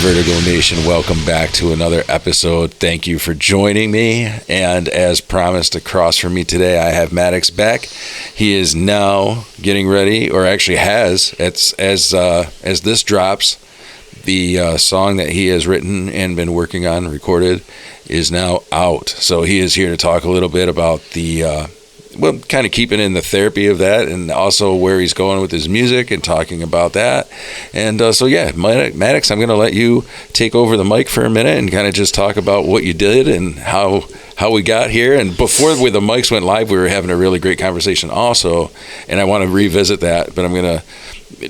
Vertigo Nation, welcome back to another episode. Thank you for joining me. And as promised, across from me today, I have Maddox back. He is now getting ready, or actually has, as this drops, the song that he has written and been working on, recorded, is now out. So he is here to talk a little bit about the kind of keeping in the therapy of that, and also where he's going with his music and talking about that. And Maddox, I'm going to let you take over the mic for a minute and kind of just talk about what you did and how we got here. And before the mics went live, we were having a really great conversation also, and I want to revisit that, but I'm going to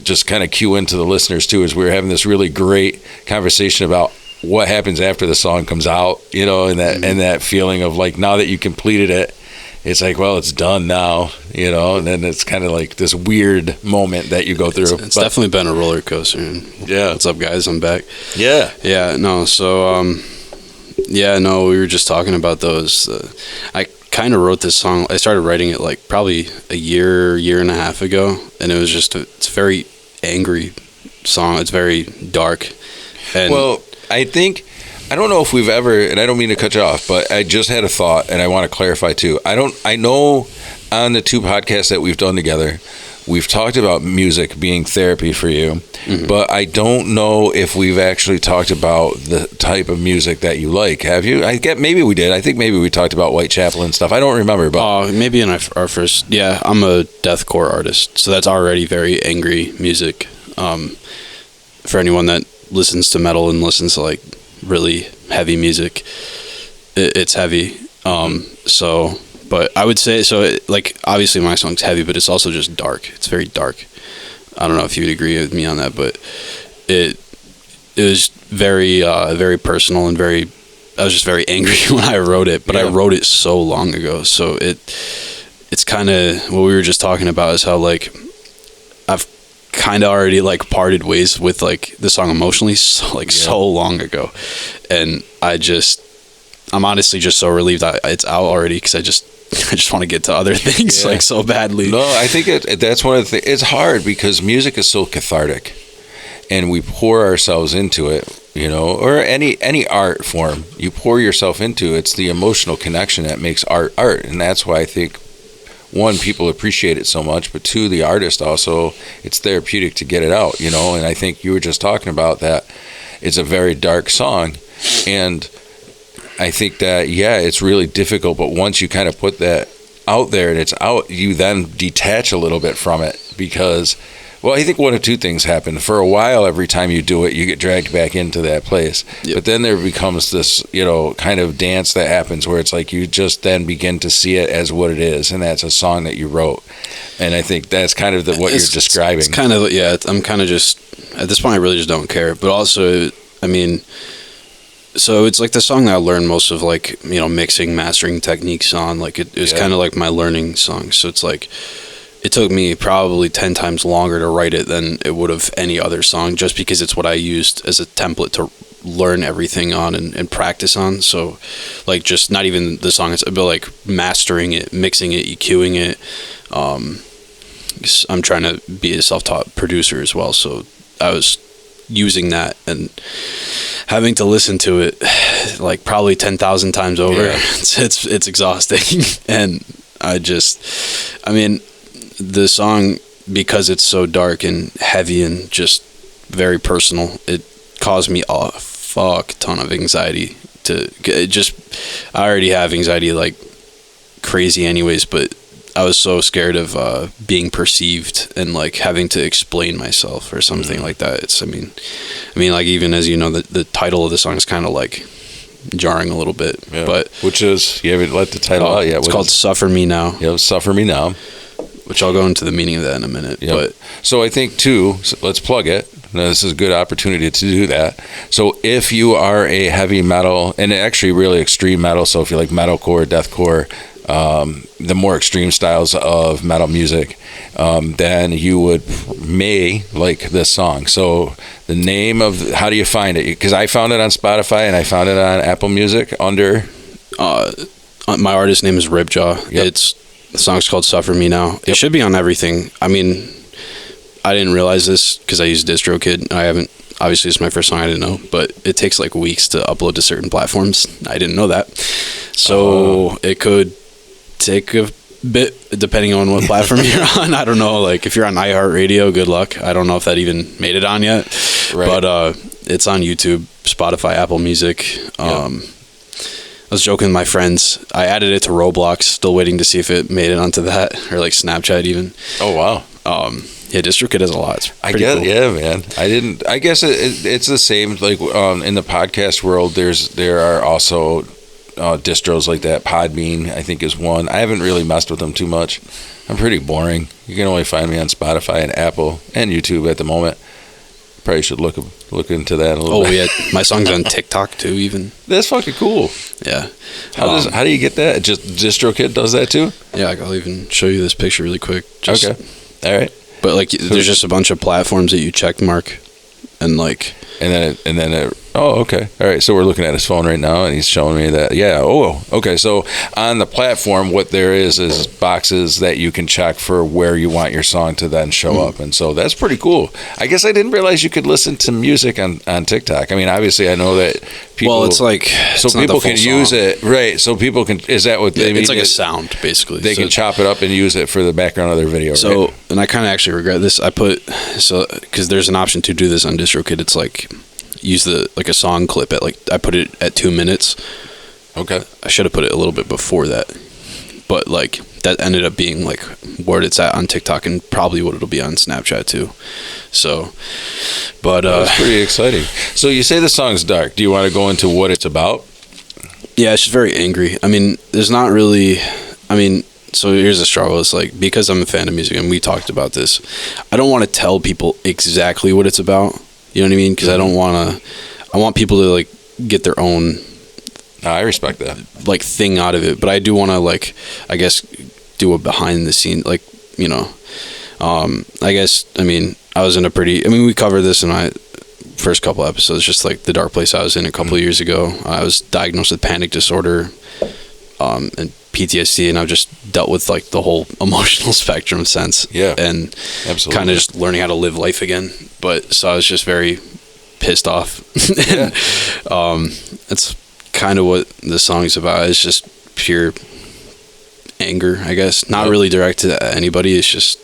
just kind of cue into the listeners too, as we were having this really great conversation about what happens after the song comes out, and that feeling of like, now that you completed it, it's like, well, it's done now, and then it's kind of like this weird moment that you go through. It's definitely been a roller coaster. Yeah. What's up, guys? I'm back. Yeah. Yeah, no, so, we were just talking about those. I kind of wrote this song. I started writing it like probably a year and a half ago, and it was just, it's a very angry song. It's very dark. And well, I don't know if we've ever, and I don't mean to cut you off, but I just had a thought, and I want to clarify too. I know on the two podcasts that we've done together, we've talked about music being therapy for you, but I don't know if we've actually talked about the type of music that you like. Have you? I get maybe we did. I think maybe we talked about Whitechapel and stuff. I don't remember, but maybe in our first. Yeah, I'm a deathcore artist, so that's already very angry music. For anyone that listens to metal and listens to like really heavy music, it's heavy. But I would say, obviously my song's heavy, but it's also just dark. It's very dark. I don't know if you would agree with me on that, but it was very very personal and I was just very angry when I wrote it, but I wrote it so long ago, so it's kind of what we were just talking about, is how like I've kind of already like parted ways with like the song emotionally so long ago, and I'm honestly just so relieved that it's out already, because I just want to get to other things like so badly. No, I think that's one of the things. It's hard because music is so cathartic, and we pour ourselves into it, or any art form you pour yourself into. It's the emotional connection that makes art, and that's why I think, one, people appreciate it so much, but two, the artist also, it's therapeutic to get it out, and I think you were just talking about that. It's a very dark song, and I think that, it's really difficult, but once you kind of put that out there and it's out, you then detach a little bit from it, because, well, I think one of two things happen. For a while, every time you do it, you get dragged back into that place. Yep. But then there becomes this, kind of dance that happens where it's like you just then begin to see it as what it is, and that's a song that you wrote. And I think that's kind of what you're describing. It's kind of, I'm kind of just, at this point, I really just don't care. But also, so it's like the song that I learned most of, like, mixing, mastering techniques on. Like, it was kind of like my learning song. So it's like, it took me probably 10 times longer to write it than it would have any other song, just because it's what I used as a template to learn everything on and practice on. So, like, just not even the song, it's about, like, mastering it, mixing it, EQing it. I'm trying to be a self-taught producer as well, so I was using that and having to listen to it, like, probably 10,000 times over. Yeah. It's exhausting. And the song, because it's so dark and heavy and just very personal, it caused me a fuck ton of anxiety. I already have anxiety like crazy anyways, but I was so scared of being perceived and like having to explain myself or something like that. It's, like, even as you know, the title of the song is kind of like jarring a little bit, but which is, you haven't let the title out yet. It's called Suffer Me Now. Yep, Suffer Me Now. Which I'll go into the meaning of that in a minute. Yep. But so I think too, let's plug it. Now, this is a good opportunity to do that. So if you are a heavy metal, and actually really extreme metal, so if you like metalcore, deathcore, the more extreme styles of metal music, then you may like this song. So the name of, how do you find it? Because I found it on Spotify and I found it on Apple Music under... my artist name is Ribjaw. Yep. The song's called Suffer Me Now. It should be on everything. I didn't realize this because I use DistroKid. I haven't obviously it's my first song, I didn't know, but it takes like weeks to upload to certain platforms. I didn't know that. So it could take a bit depending on what platform you're on. I don't know, like if you're on iHeartRadio, good luck. I don't know if that even made it on yet. Right. But it's on YouTube, Spotify, Apple Music. I was joking with my friends. I added it to Roblox, still waiting to see if it made it onto that, or like Snapchat even. Oh, wow. Yeah, DistroKid has a lot. I guess, cool. Yeah, man. I guess it's the same. Like in the podcast world, there are also distros like that. Podbean, I think, is one. I haven't really messed with them too much. I'm pretty boring. You can only find me on Spotify and Apple and YouTube at the moment. Probably should look into that a little bit. Oh, yeah. My song's on TikTok, too, even. That's fucking cool. Yeah. How do you get that? Just DistroKid does that, too? Yeah, I'll even show you this picture really quick. Okay. All right. But, like, there's just a bunch of platforms that you check mark, and, like... And then it, oh, okay. All right. So we're looking at his phone right now, and he's showing me that. Yeah. Oh, okay. So on the platform, what there is boxes that you can check for where you want your song to then show up. And so that's pretty cool. I guess I didn't realize you could listen to music on TikTok. I mean, obviously, I know that people... Well, it's like... So people can use it. Right. So people can... Is that what they mean? It's like a sound, basically. They can chop it up and use it for the background of their video, so, right? And I kind of actually regret this. Because there's an option to do this on DistroKid. It's like... use a song clip at I put it at 2 minutes. Okay. I should have put it a little bit before that, but like that ended up being like where it's at on TikTok and probably what it'll be on Snapchat too. So, but that's pretty exciting. So you say the song's dark. Do you want to go into what it's about? Yeah, it's just very angry. I mean, there's not really. I mean, so here's the struggle. It's like because I'm a fan of music and we talked about this. I don't want to tell people exactly what it's about. You know what I mean? Because I don't want to... I want people to, like, get their own... I respect that. Like, thing out of it. But I do want to, like, I guess, do a behind-the-scenes... Like, you know... I guess, I mean, I was in a pretty... I mean, we covered this in my first couple episodes. Just, like, the dark place I was in a couple of years ago. I was diagnosed with panic disorder and PTSD. And I've just dealt with, like, the whole emotional spectrum since. Yeah, and absolutely. Kind of just learning how to live life again. But so I was just very pissed off. Yeah. That's kind of what the song's about. It's just pure anger, I guess. Not really directed at anybody. It's just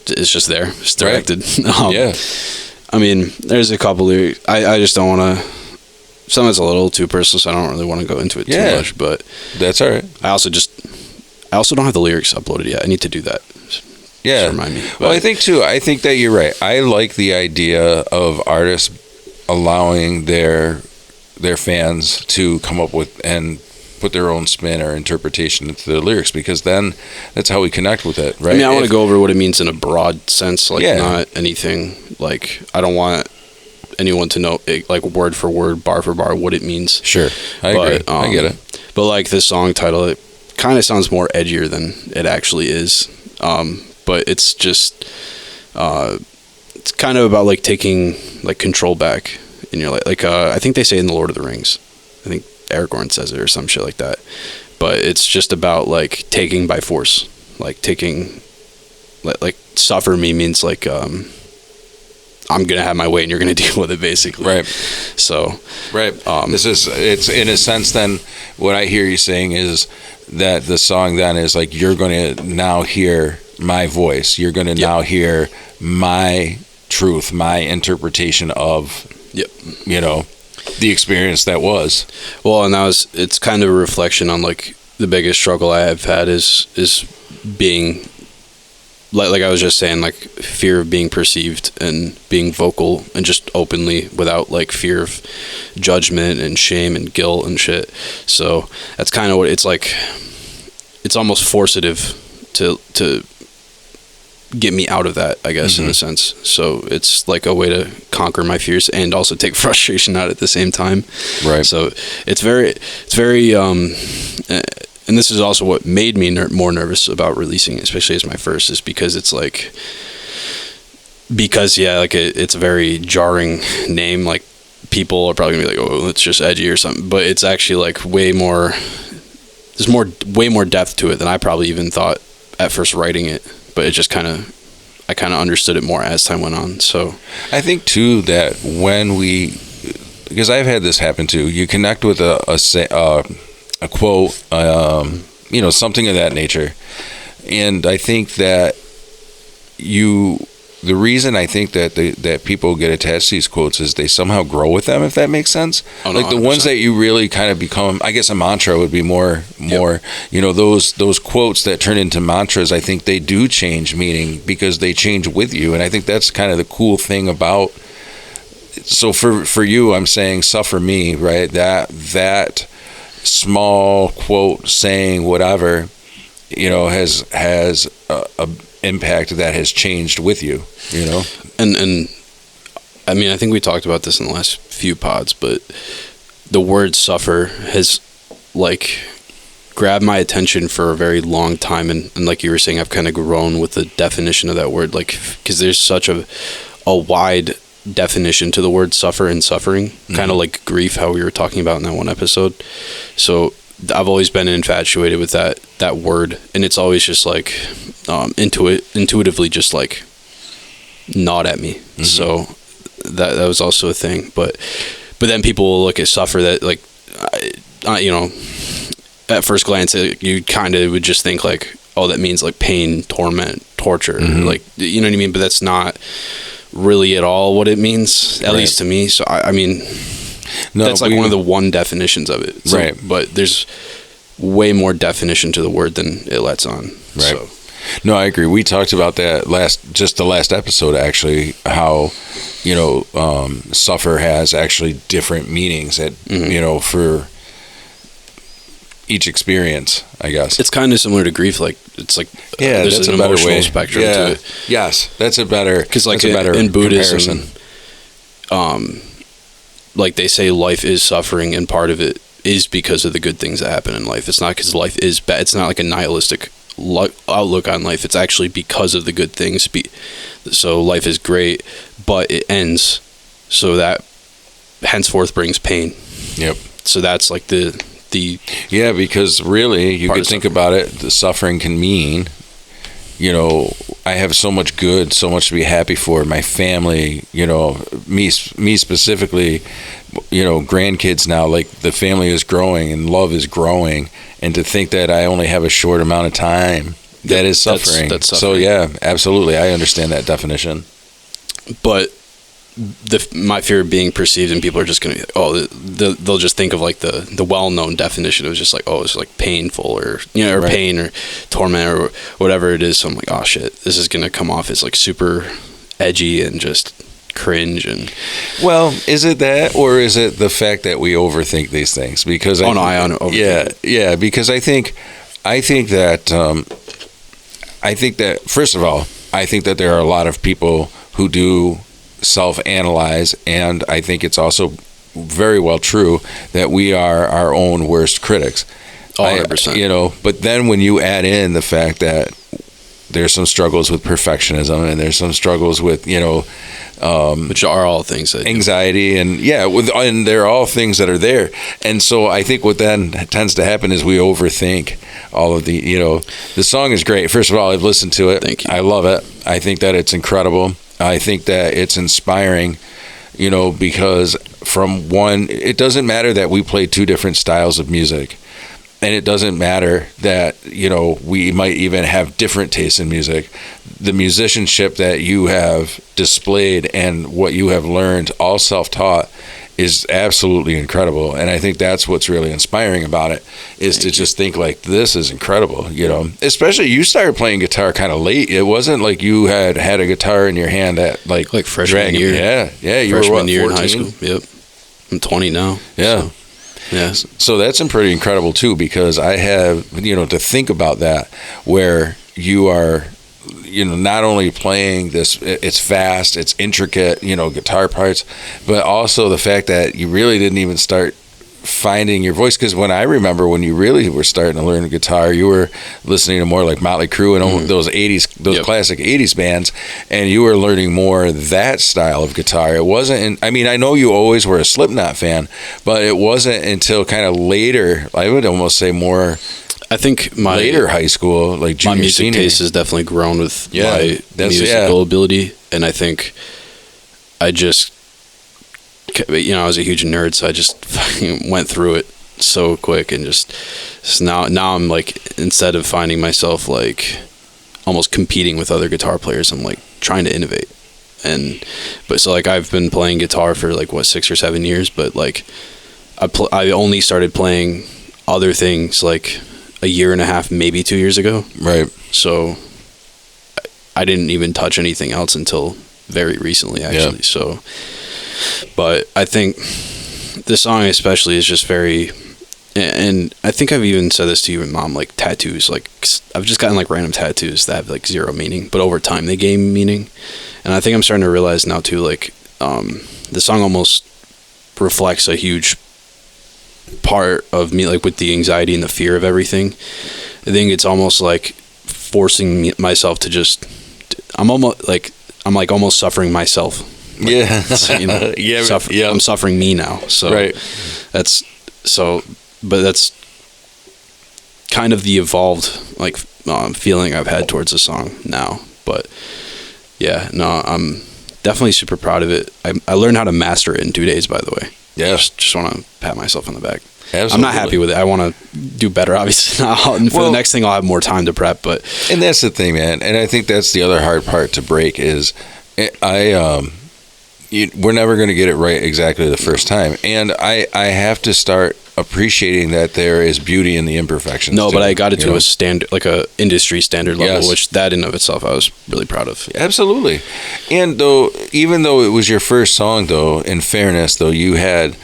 there. It's directed. Right. Yeah. I mean, there's a couple lyrics. I just don't want to. Some of it's a little too personal, so I don't really want to go into it too much. But that's all right. I also don't have the lyrics uploaded yet. I need to do that. Yeah. Remind me. Well, I think that you're right. I like the idea of artists allowing their fans to come up with and put their own spin or interpretation into their lyrics, because then that's how we connect with it, right? I mean, I want to go over what it means in a broad sense, like not anything like I don't want anyone to know like word for word, bar for bar what it means. Sure. I agree. I get it. But like this song title, it kind of sounds more edgier than it actually is. But it's just it's kind of about like taking like control back in your life. Like I think they say in the Lord of the Rings. I think Aragorn says it or some shit like that. But it's just about like taking by force, like taking like suffer me means like I'm gonna have my way and you're gonna deal with it basically. Right. So right. It's in a sense then what I hear you saying is that the song then is like you're gonna now hear my voice. You're going to now hear my truth, my interpretation of, you know, the experience that was. Well, and it's kind of a reflection on like the biggest struggle I have had is being like I was just saying, like fear of being perceived and being vocal and just openly without like fear of judgment and shame and guilt and shit. So that's kind of what it's like. It's almost forcitive to get me out of that, I guess, in a sense. So it's like a way to conquer my fears and also take frustration out at the same time. Right. So it's very, and this is also what made me more nervous about releasing, especially as my first, is because it's like, it's a very jarring name. Like people are probably gonna be like, oh, it's just edgy or something, but it's actually like way more depth to it than I probably even thought at first writing it. But it just kind of I kind of understood it more as time went on. So I think too that because I've had this happen too, you connect with a quote, something of that nature, and I think that the reason I think that people get attached to these quotes is they somehow grow with them, if that makes sense. Oh, no, like the 100%. Ones that you really kind of become, I guess a mantra would be more, those quotes that turn into mantras, I think they do change meaning because they change with you. And I think that's kind of the cool thing about, so for you, I'm saying suffer me, right? That small quote saying whatever, has a impact that has changed with you, and I mean, I think we talked about this in the last few pods, but the word suffer has like grabbed my attention for a very long time, and like you were saying, I've kind of grown with the definition of that word, like because there's such a wide definition to the word suffer and suffering, kind of like grief, how we were talking about in that one episode. So I've always been infatuated with that word, and it's always just like intuitively just like gnawed at me. So that was also a thing, but then people will look at suffer that like at first glance you kind of would just think like, oh, that means like pain, torment, torture, like, you know what I mean? But that's not really at all what it means, at least to me. So I mean, no, that's like one of the one definitions of it. So, right. But there's way more definition to the word than it lets on. Right. So. No, I agree. We talked about that the last episode, actually, how, suffer has actually different meanings that, for each experience, I guess. It's kind of similar to grief. Like, it's like, there's that's an a better emotional way. spectrum to it. Yes, that's a better, because like in Buddhism, like they say life is suffering, and part of it is because of the good things that happen in life. It's not because life is bad. It's not like a nihilistic outlook on life. It's actually because of the good things. So life is great, but it ends, so that henceforth brings pain. Yep. So that's like the yeah, because really you could think about it, the suffering can mean, I have so much good, so much to be happy for, my family, me specifically, grandkids now, like the family is growing and love is growing, and to think that I only have a short amount of time, that is suffering. That's suffering. So yeah, absolutely, I understand that definition. But my fear of being perceived, and people are just going to be like, they'll just think of like the well-known definition of just like, oh, it's like painful, or or right. Pain or torment or whatever it is. So I'm like, oh shit, this is going to come off as like super edgy and just cringe. And well, is it that, or is it the fact that we overthink these things? Because I overthink. Yeah, because I think that first of all, I think that there are a lot of people who do self-analyze, and I think it's also very well true that we are our own worst critics. 100%. But then when you add in the fact that there's some struggles with perfectionism, and there's some struggles with which are all things that anxiety, and and they're all things that are there. And so I think what then tends to happen is we overthink all of the the song is great. First of all, I've listened to it. Thank you. I love it. I think that it's incredible. I think that it's inspiring, because from one, it doesn't matter that we play two different styles of music, and it doesn't matter that, we might even have different tastes in music. The musicianship that you have displayed and what you have learned, all self-taught, is absolutely incredible. And I think that's what's really inspiring about it, is to just think like, this is incredible, especially you started playing guitar kind of late. It wasn't like you had a guitar in your hand at like freshman year. Yeah. You freshman were year 14? in high school. Yep. I'm 20 now. Yeah. So. Yeah. So that's pretty incredible too, because I have, to think about that, where you are, not only playing this, it's fast, it's intricate, guitar parts, but also the fact that you really didn't even start finding your voice. Because when I remember when you really were starting to learn guitar, you were listening to more like Motley Crue and those 80s, those classic 80s bands, and you were learning more that style of guitar. It wasn't, I know you always were a Slipknot fan, but it wasn't until kind of later, I would almost say more I think my later high school, like junior, my music senior. taste has definitely grown with Yeah, my that's- musical ability, and I think I just, I was a huge nerd, so I just fucking went through it so quick, and just now I'm like, instead of finding myself like almost competing with other guitar players, I'm like trying to innovate. But so like I've been playing guitar for like 6 or 7 years, but like I only started playing other things like a year and a half, maybe 2 years ago. Right. So I didn't even touch anything else until very recently, actually. Yeah. So, but I think this song especially is just very, and I think I've even said this to you and Mom, like tattoos, like I've just gotten like random tattoos that have like zero meaning, but over time they gain meaning. And I think I'm starting to realize now too, like the song almost reflects a huge part of me, like with the anxiety and the fear of everything. I think it's almost like forcing myself to just, I'm almost suffering myself. Like, Yeah. so, Yeah. I'm suffering me now. So Right. but that's kind of the evolved like feeling I've had towards the song now. But yeah, no, I'm definitely super proud of it. I learned how to master it in 2 days, by the way. Yeah. Just want to pat myself on the back. Absolutely. I'm not happy with it. I want to do better, obviously. And for the next thing, I'll have more time to prep. But and that's the thing, man. And I think that's the other hard part to break is we're never going to get it right exactly the first time. And I have to start appreciating that there is beauty in the imperfections. No, too, but I got it to a standard, like a industry standard level, Yes. which that in of itself I was really proud of. Absolutely. And even though it was your first song, though, in fairness, though, you had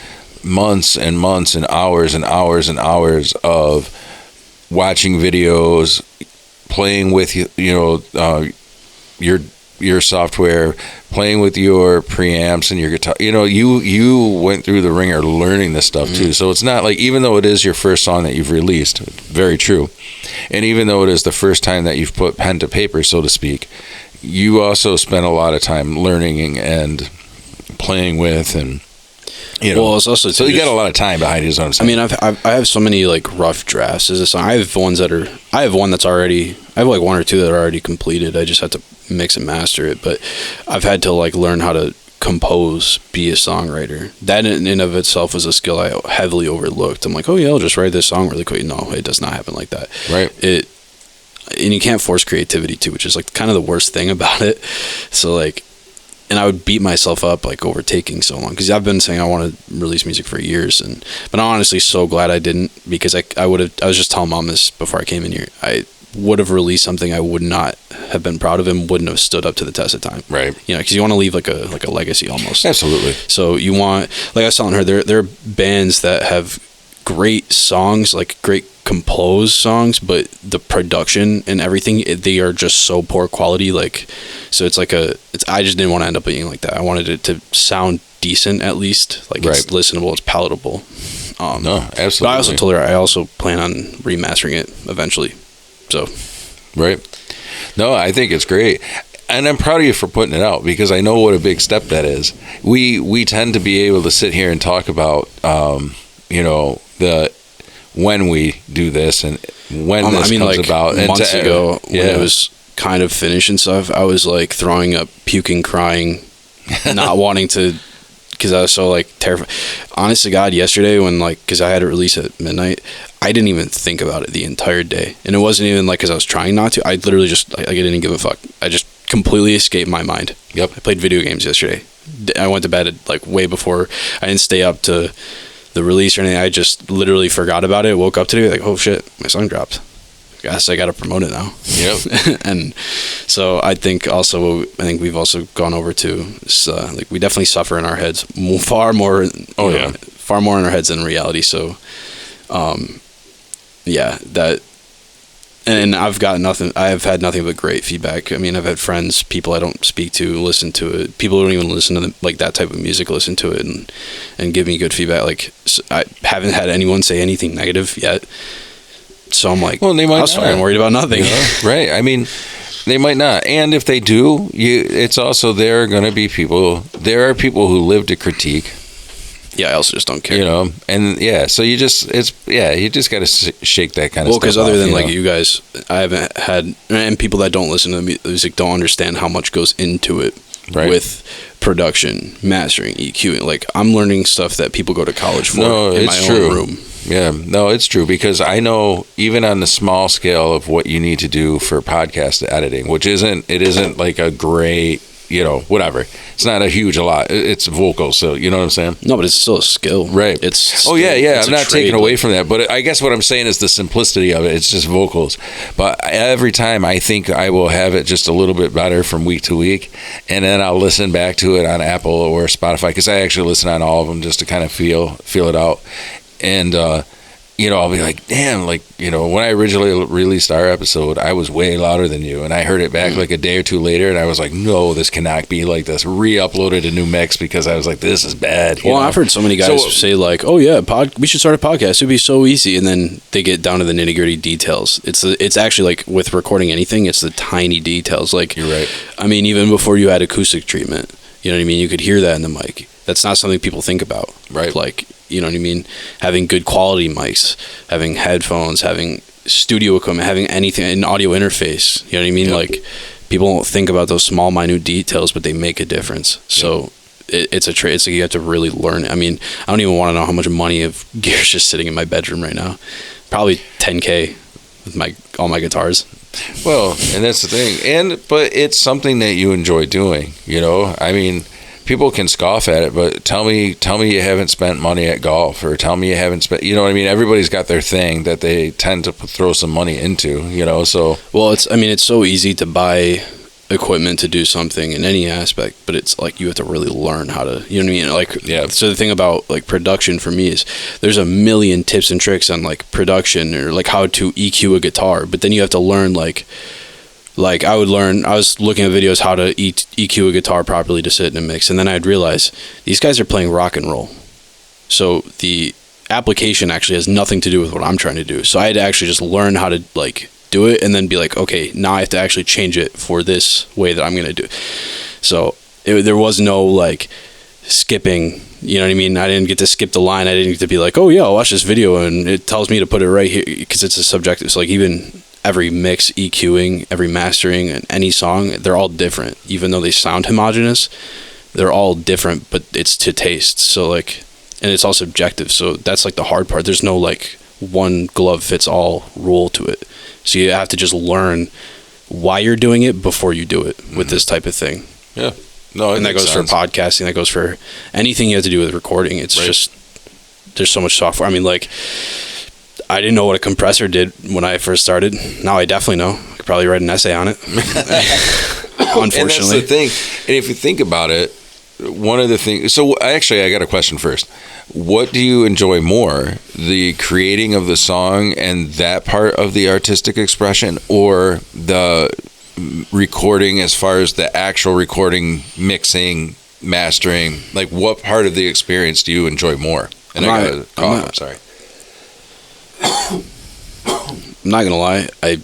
months and months and hours and hours and hours of watching videos, playing with your software, playing with your preamps and your guitar. You went through the ringer learning this stuff too. So it's not like, even though it is your first song that you've released, very true, and even though it is the first time that you've put pen to paper, so to speak, you also spent a lot of time learning and playing with, and Well, it's also so you got a lot of time behind his own. I mean, I have so many like rough drafts as a song. I have one that's already. I have like one or two that are already completed. I just have to mix and master it. But I've had to like learn how to compose, be a songwriter. That in and of itself was a skill I heavily overlooked. I'm like, oh yeah, I'll just write this song really quick. No, it does not happen like that. Right. And you can't force creativity too, which is like kind of the worst thing about it. So like. And I would beat myself up like over taking so long, because I've been saying I want to release music for years, but I'm honestly so glad I didn't, because I was just telling Mom this before I came in here. I would have released something I would not have been proud of and wouldn't have stood up to the test of time. Right. Because you want to leave like a legacy almost. Absolutely. So you want, like I was telling her, there are bands that have great songs, like great composed songs, but the production and everything, they are just so poor quality. Like, so it's like I just didn't want to end up being like that. I wanted it to sound decent, at least, like it's listenable, it's palatable. No, absolutely. But I also told her I also plan on remastering it eventually. So, right. No, I think it's great. And I'm proud of you for putting it out, because I know what a big step that is. We tend to be able to sit here and talk about, when we do this and when this comes like about. Months ago, when it was kind of finished and stuff, I was like throwing up, puking, crying, not wanting to, because I was so like terrified. Honest to God, yesterday because I had it released at midnight, I didn't even think about it the entire day. And it wasn't even like because I was trying not to. I literally just, I didn't give a fuck. I just completely escaped my mind. Yep. I played video games yesterday. I went to bed at like way before. I didn't stay up to the release or anything. I just literally forgot about it. Woke up today like, oh shit, my song dropped. Guess I got to promote it now. Yep. And so I think we've also gone over to like we definitely suffer in our heads far more. Far more in our heads than in reality. So, that. And I have had nothing but great feedback. I mean, I've had friends, people I don't speak to, listen to it. People who don't even listen to like that type of music, listen to it and give me good feedback. Like, I haven't had anyone say anything negative yet. So I'm like, well, they might I was fucking worried about nothing. Right. I mean, they might not. And if they do, it's also, there are people who live to critique. Yeah, I also just don't care. You know, and so you just got to shake that kind of stuff. Well, because other than you like know? you guys, I haven't had, and people that don't listen to the music don't understand how much goes into it Right. with production, mastering, EQ. Like I'm learning stuff that people go to college for in my own room. Yeah, no, it's true, because I know even on the small scale of what you need to do for podcast editing, which isn't like a great, whatever. It's not a lot. It's vocals, so you know what I'm saying? No, but it's still a skill. Right. It's still, I'm not taking away like, from that, but I guess what I'm saying is the simplicity of it. It's just vocals. But every time I think I will have it just a little bit better from week to week, and then I'll listen back to it on Apple or Spotify, because I actually listen on all of them just to kind of feel it out. And I'll be like, damn, like, when I originally released our episode, I was way louder than you. And I heard it back like a day or two later, and I was like, no, this cannot be like this. Re-uploaded a new mix because I was like, this is bad. Well, I've heard so many guys say like, oh yeah, we should start a podcast. It'd be so easy. And then they get down to the nitty gritty details. It's actually like with recording anything, it's the tiny details. Like, you're right. I mean, even before you had acoustic treatment, you know what I mean? You could hear that in the mic. That's not something people think about. Right. Like, you know what I mean? Having good quality mics, having headphones, having studio equipment, having anything, an audio interface. You know what I mean? Yep. Like, people don't think about those small, minute details, but they make a difference. So it's a trade. It's like you have to really learn it. I mean, I don't even want to know how much money of gear is just sitting in my bedroom right now. Probably $10K with all my guitars. Well, and that's the thing. But it's something that you enjoy doing, I mean, people can scoff at it, but tell me you haven't spent money at golf, or tell me you haven't spent, you know what I mean? Everybody's got their thing that they tend to throw some money into, so. Well, it's so easy to buy equipment to do something in any aspect, but it's like you have to really learn how to, you know what I mean? Like, yeah. So the thing about like production for me is there's a million tips and tricks on like production or like how to EQ a guitar, but then you have to learn like I was looking at videos how to EQ a guitar properly to sit in a mix, and then I'd realize these guys are playing rock and roll. So the application actually has nothing to do with what I'm trying to do. So I had to actually just learn how to like do it, and then be like, okay, now I have to actually change it for this way that I'm going to do it. So there was no like skipping, you know what I mean? I didn't get to skip the line. I didn't get to be like, oh yeah, I'll watch this video and it tells me to put it right here, because it's a subjective. So like even every mix, EQing, every mastering, and any song, they're all different. Even though they sound homogenous, they're all different, but it's to taste. So like, and it's all subjective. So that's like the hard part. There's no like one glove fits all rule to it. So you have to just learn why you're doing it before you do it with this type of thing. Yeah. No, and that goes for podcasting. That goes for anything you have to do with recording. It's just, there's so much software. I mean, like, I didn't know what a compressor did when I first started. Now I definitely know. I could probably write an essay on it. Unfortunately. And that's the thing. And if you think about it, one of the things... So actually, I got a question first. What do you enjoy more? The creating of the song and that part of the artistic expression, or the recording as far as the actual recording, mixing, mastering? Like, what part of the experience do you enjoy more? And I got a cough. I'm sorry. I'm not gonna lie, I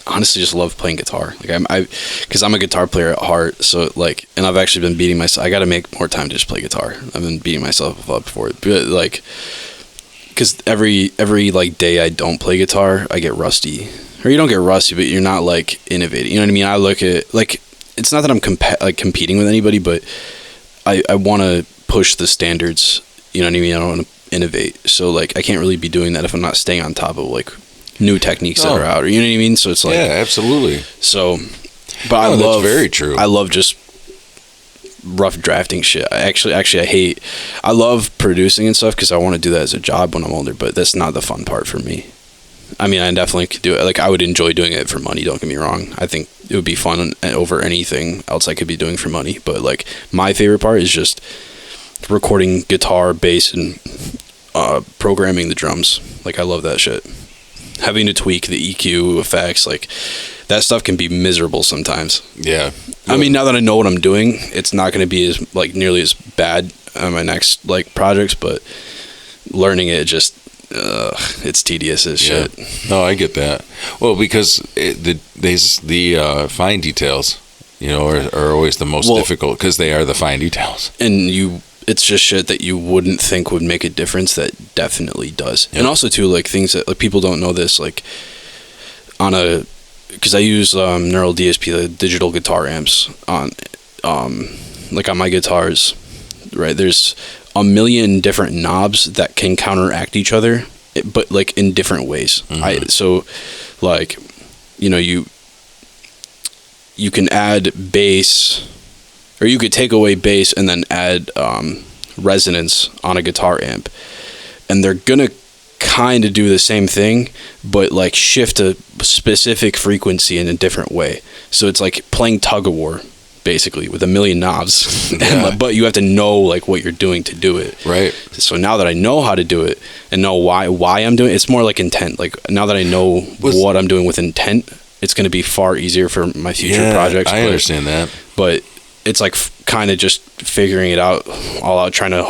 honestly just love playing guitar. Like because I'm a guitar player at heart. So like, and I've actually been beating myself. I got to make more time to just play guitar. I've been beating myself up for it, but like, because every like day I don't play guitar, I get rusty. Or you don't get rusty, but you're not like innovating. You know what I mean? I look at like, it's not that I'm competing with anybody, but I want to push the standards. You know what I mean? I don't want to innovate. So like, I can't really be doing that if I'm not staying on top of like new techniques that are out, or you know what I mean? So it's like, yeah, absolutely. So, but I love, that's very true. I love just rough drafting shit. I love producing and stuff because I want to do that as a job when I'm older, but that's not the fun part for me. I mean, I definitely could do it. Like, I would enjoy doing it for money, don't get me wrong. I think it would be fun over anything else I could be doing for money. But like, my favorite part is just recording guitar, bass, and programming the drums. Like, I love that shit. Having to tweak the EQ effects, like, that stuff can be miserable sometimes. Yeah. I mean, now that I know what I'm doing, it's not going to be as like nearly as bad on my next like projects, but learning it just it's tedious as shit. No, I get that. Well, because the fine details, you know, are always the most difficult because they are the fine details. And you it's just shit that you wouldn't think would make a difference that definitely does. Yep. And also too, like things that like people don't know this, like because I use Neural DSP, the digital guitar amps on like on my guitars, right? There's a million different knobs that can counteract each other, but like in different ways. So like, you know, you can add bass, or you could take away bass and then add resonance on a guitar amp, and they're gonna kind of do the same thing, but like shift a specific frequency in a different way. So it's like playing tug of war, basically, with a million knobs. Yeah. But you have to know like what you're doing to do it. Right. So now that I know how to do it and know why I'm doing it, it's more like intent. Like now that I know what I'm doing with intent, it's going to be far easier for my future projects. I understand that. But it's like kind of just figuring it out all out, trying to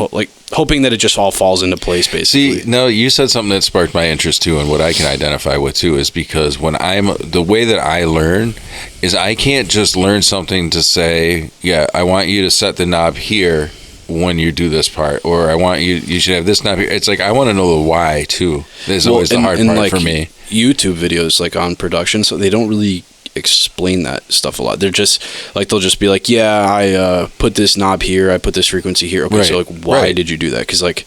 hoping that it just all falls into place, basically. See, no, you said something that sparked my interest too, and what I can identify with too is because the way that I learn is I can't just learn something to say, yeah, I want you to set the knob here when you do this part, or I want you should have this knob here. It's like I want to know the why too. That's always the hard part for me. YouTube videos like on production, so they don't really explain that stuff a lot. They're just like, they'll just be like, yeah, I put this knob here, I put this frequency here. Okay, right. So like, why did you do that? Because like,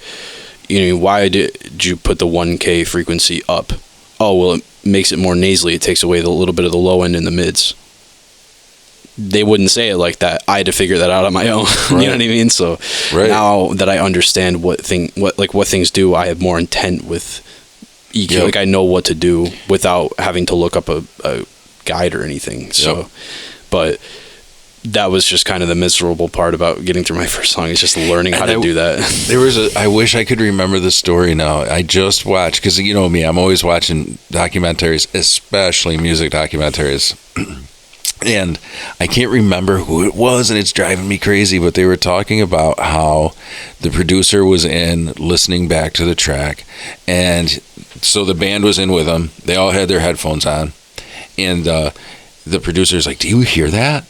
you know, why did you put the 1K frequency up? Oh, well, it makes it more nasally. It takes away the little bit of the low end and the mids. They wouldn't say it like that. I had to figure that out on my own. Right. You know what I mean? So now that I understand what things do, I have more intent with EQ. Yep. Like I know what to do without having to look up a guide or anything. So, but that was just kind of the miserable part about getting through my first song, is just learning how to do that. I wish I could remember the story now. I just watched, because you know me, I'm always watching documentaries, especially music documentaries. And I can't remember who it was, and it's driving me crazy, but they were talking about how the producer was in listening back to the track, and so the band was in with them. They all had their headphones on, and the producer's like, do you hear that?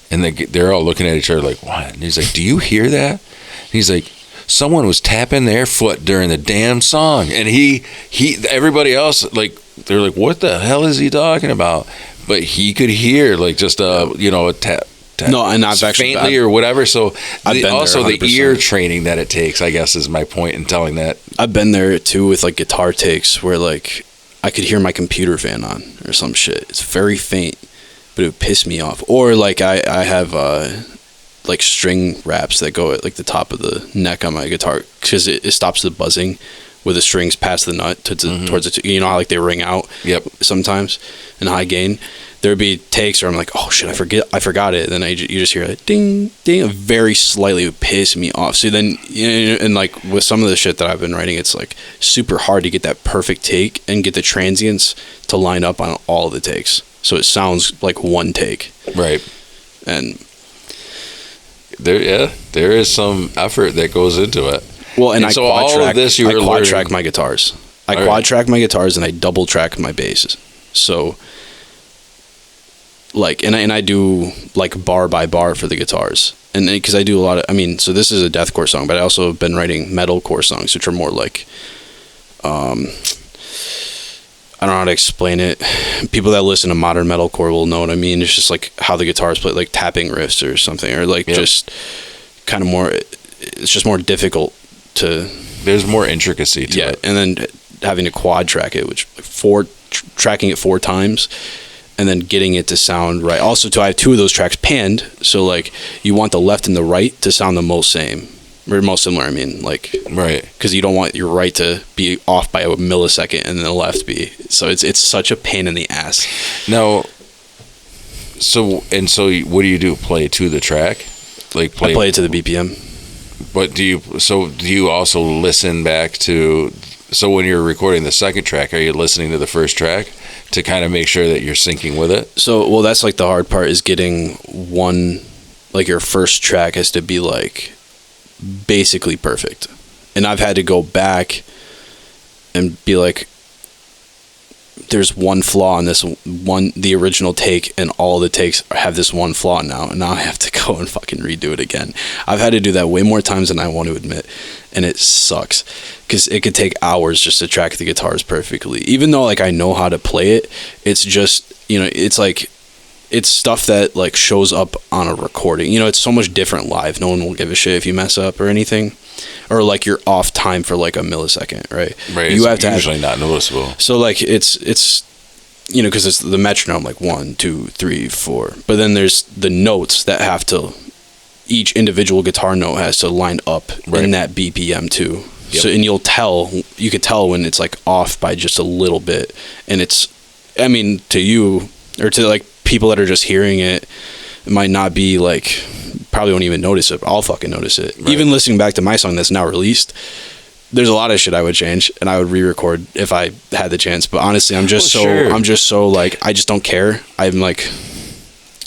And they're all looking at each other like, what? And he's like, do you hear that? And he's like, someone was tapping their foot during the damn song. And everybody else, like, they're like, what the hell is he talking about? But he could hear like just a tap. No, and I've actually faintly or whatever. So also the ear training that it takes, I guess, is my point in telling that. I've been there too with like guitar takes where like I could hear my computer fan on or some shit. It's very faint, but it would piss me off. Or like I have like string wraps that go at like the top of the neck on my guitar, because it stops the buzzing with the strings past the nut towards the, you know how like they ring out. Yep. Sometimes in high gain. There'd be takes where I'm like, oh shit, I forgot it. Then you just hear it ding ding, very slightly, would piss me off. So then, and like with some of the shit that I've been writing, it's like super hard to get that perfect take and get the transients to line up on all the takes, so it sounds like one take. Right. And there is some effort that goes into it. Well, and I so all of this you were learning. I quad track my guitars. Quad track my guitars, and I double track my basses. So like, and I do like bar by bar for the guitars, and because I do a lot of, so this is a deathcore song, but I also have been writing metalcore songs, which are more like, I don't know how to explain it. People that listen to modern metalcore will know what I mean. It's just like how the guitars play, like tapping riffs or something, or like just kind of more. It's just more difficult to. There's more intricacy to it. And then having to quad track it, which tracking it 4 times. And then getting it to sound right. Also, I have 2 of those tracks panned, so like you want the left and the right to sound the most same or most similar. Right, because you don't want your right to be off by a millisecond and then the left be. So it's such a pain in the ass. Now, so what do you do? Play to the track? I play it to the BPM. But do you also listen back to? So when you're recording the second track, are you listening to the first track to kind of make sure that you're syncing with it? So, well, that's like the hard part, is getting one, like your first track has to be like basically perfect. And I've had to go back and be like, there's one flaw in the original take, and all the takes have this one flaw now, and now I have to go and fucking redo it again. I've had to do that way more times than I want to admit, and it sucks because it could take hours just to track the guitars perfectly. Even though like I know how to play it, it's just, it's like, it's stuff that like shows up on a recording. It's so much different live. No one will give a shit if you mess up or anything, or like you're off time for like a millisecond, right? Right. You have to usually not noticeable. So like it's because it's the metronome, like 1, 2, 3, 4. But then there's the notes that have to, each individual guitar note has to line up in that BPM too. Yep. So and you could tell when it's like off by just a little bit, and it's, I mean, to you or to like people that are just hearing it, it might not be like, probably won't even notice it, but I'll fucking notice it. Right. Even listening back to my song that's now released, there's a lot of shit I would change, and I would re-record if I had the chance. But honestly, I'm just so like, I just don't care. I'm like,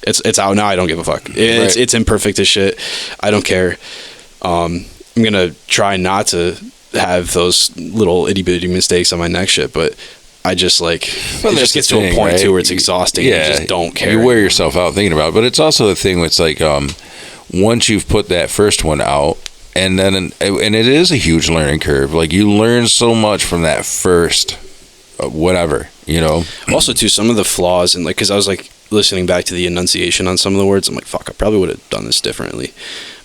it's out now. I don't give a fuck. It's imperfect as shit. I don't care. I'm gonna try not to have those little itty bitty mistakes on my next shit, but I just like, it just gets to a point too where it's exhausting. Yeah, you just don't care. You wear yourself out thinking about it. But it's also the thing where it's like, once you've put that first one out, and it is a huge learning curve. Like, you learn so much from that first whatever, Also too, some of the flaws, and like, because I was like listening back to the enunciation on some of the words, I'm like, fuck, I probably would have done this differently.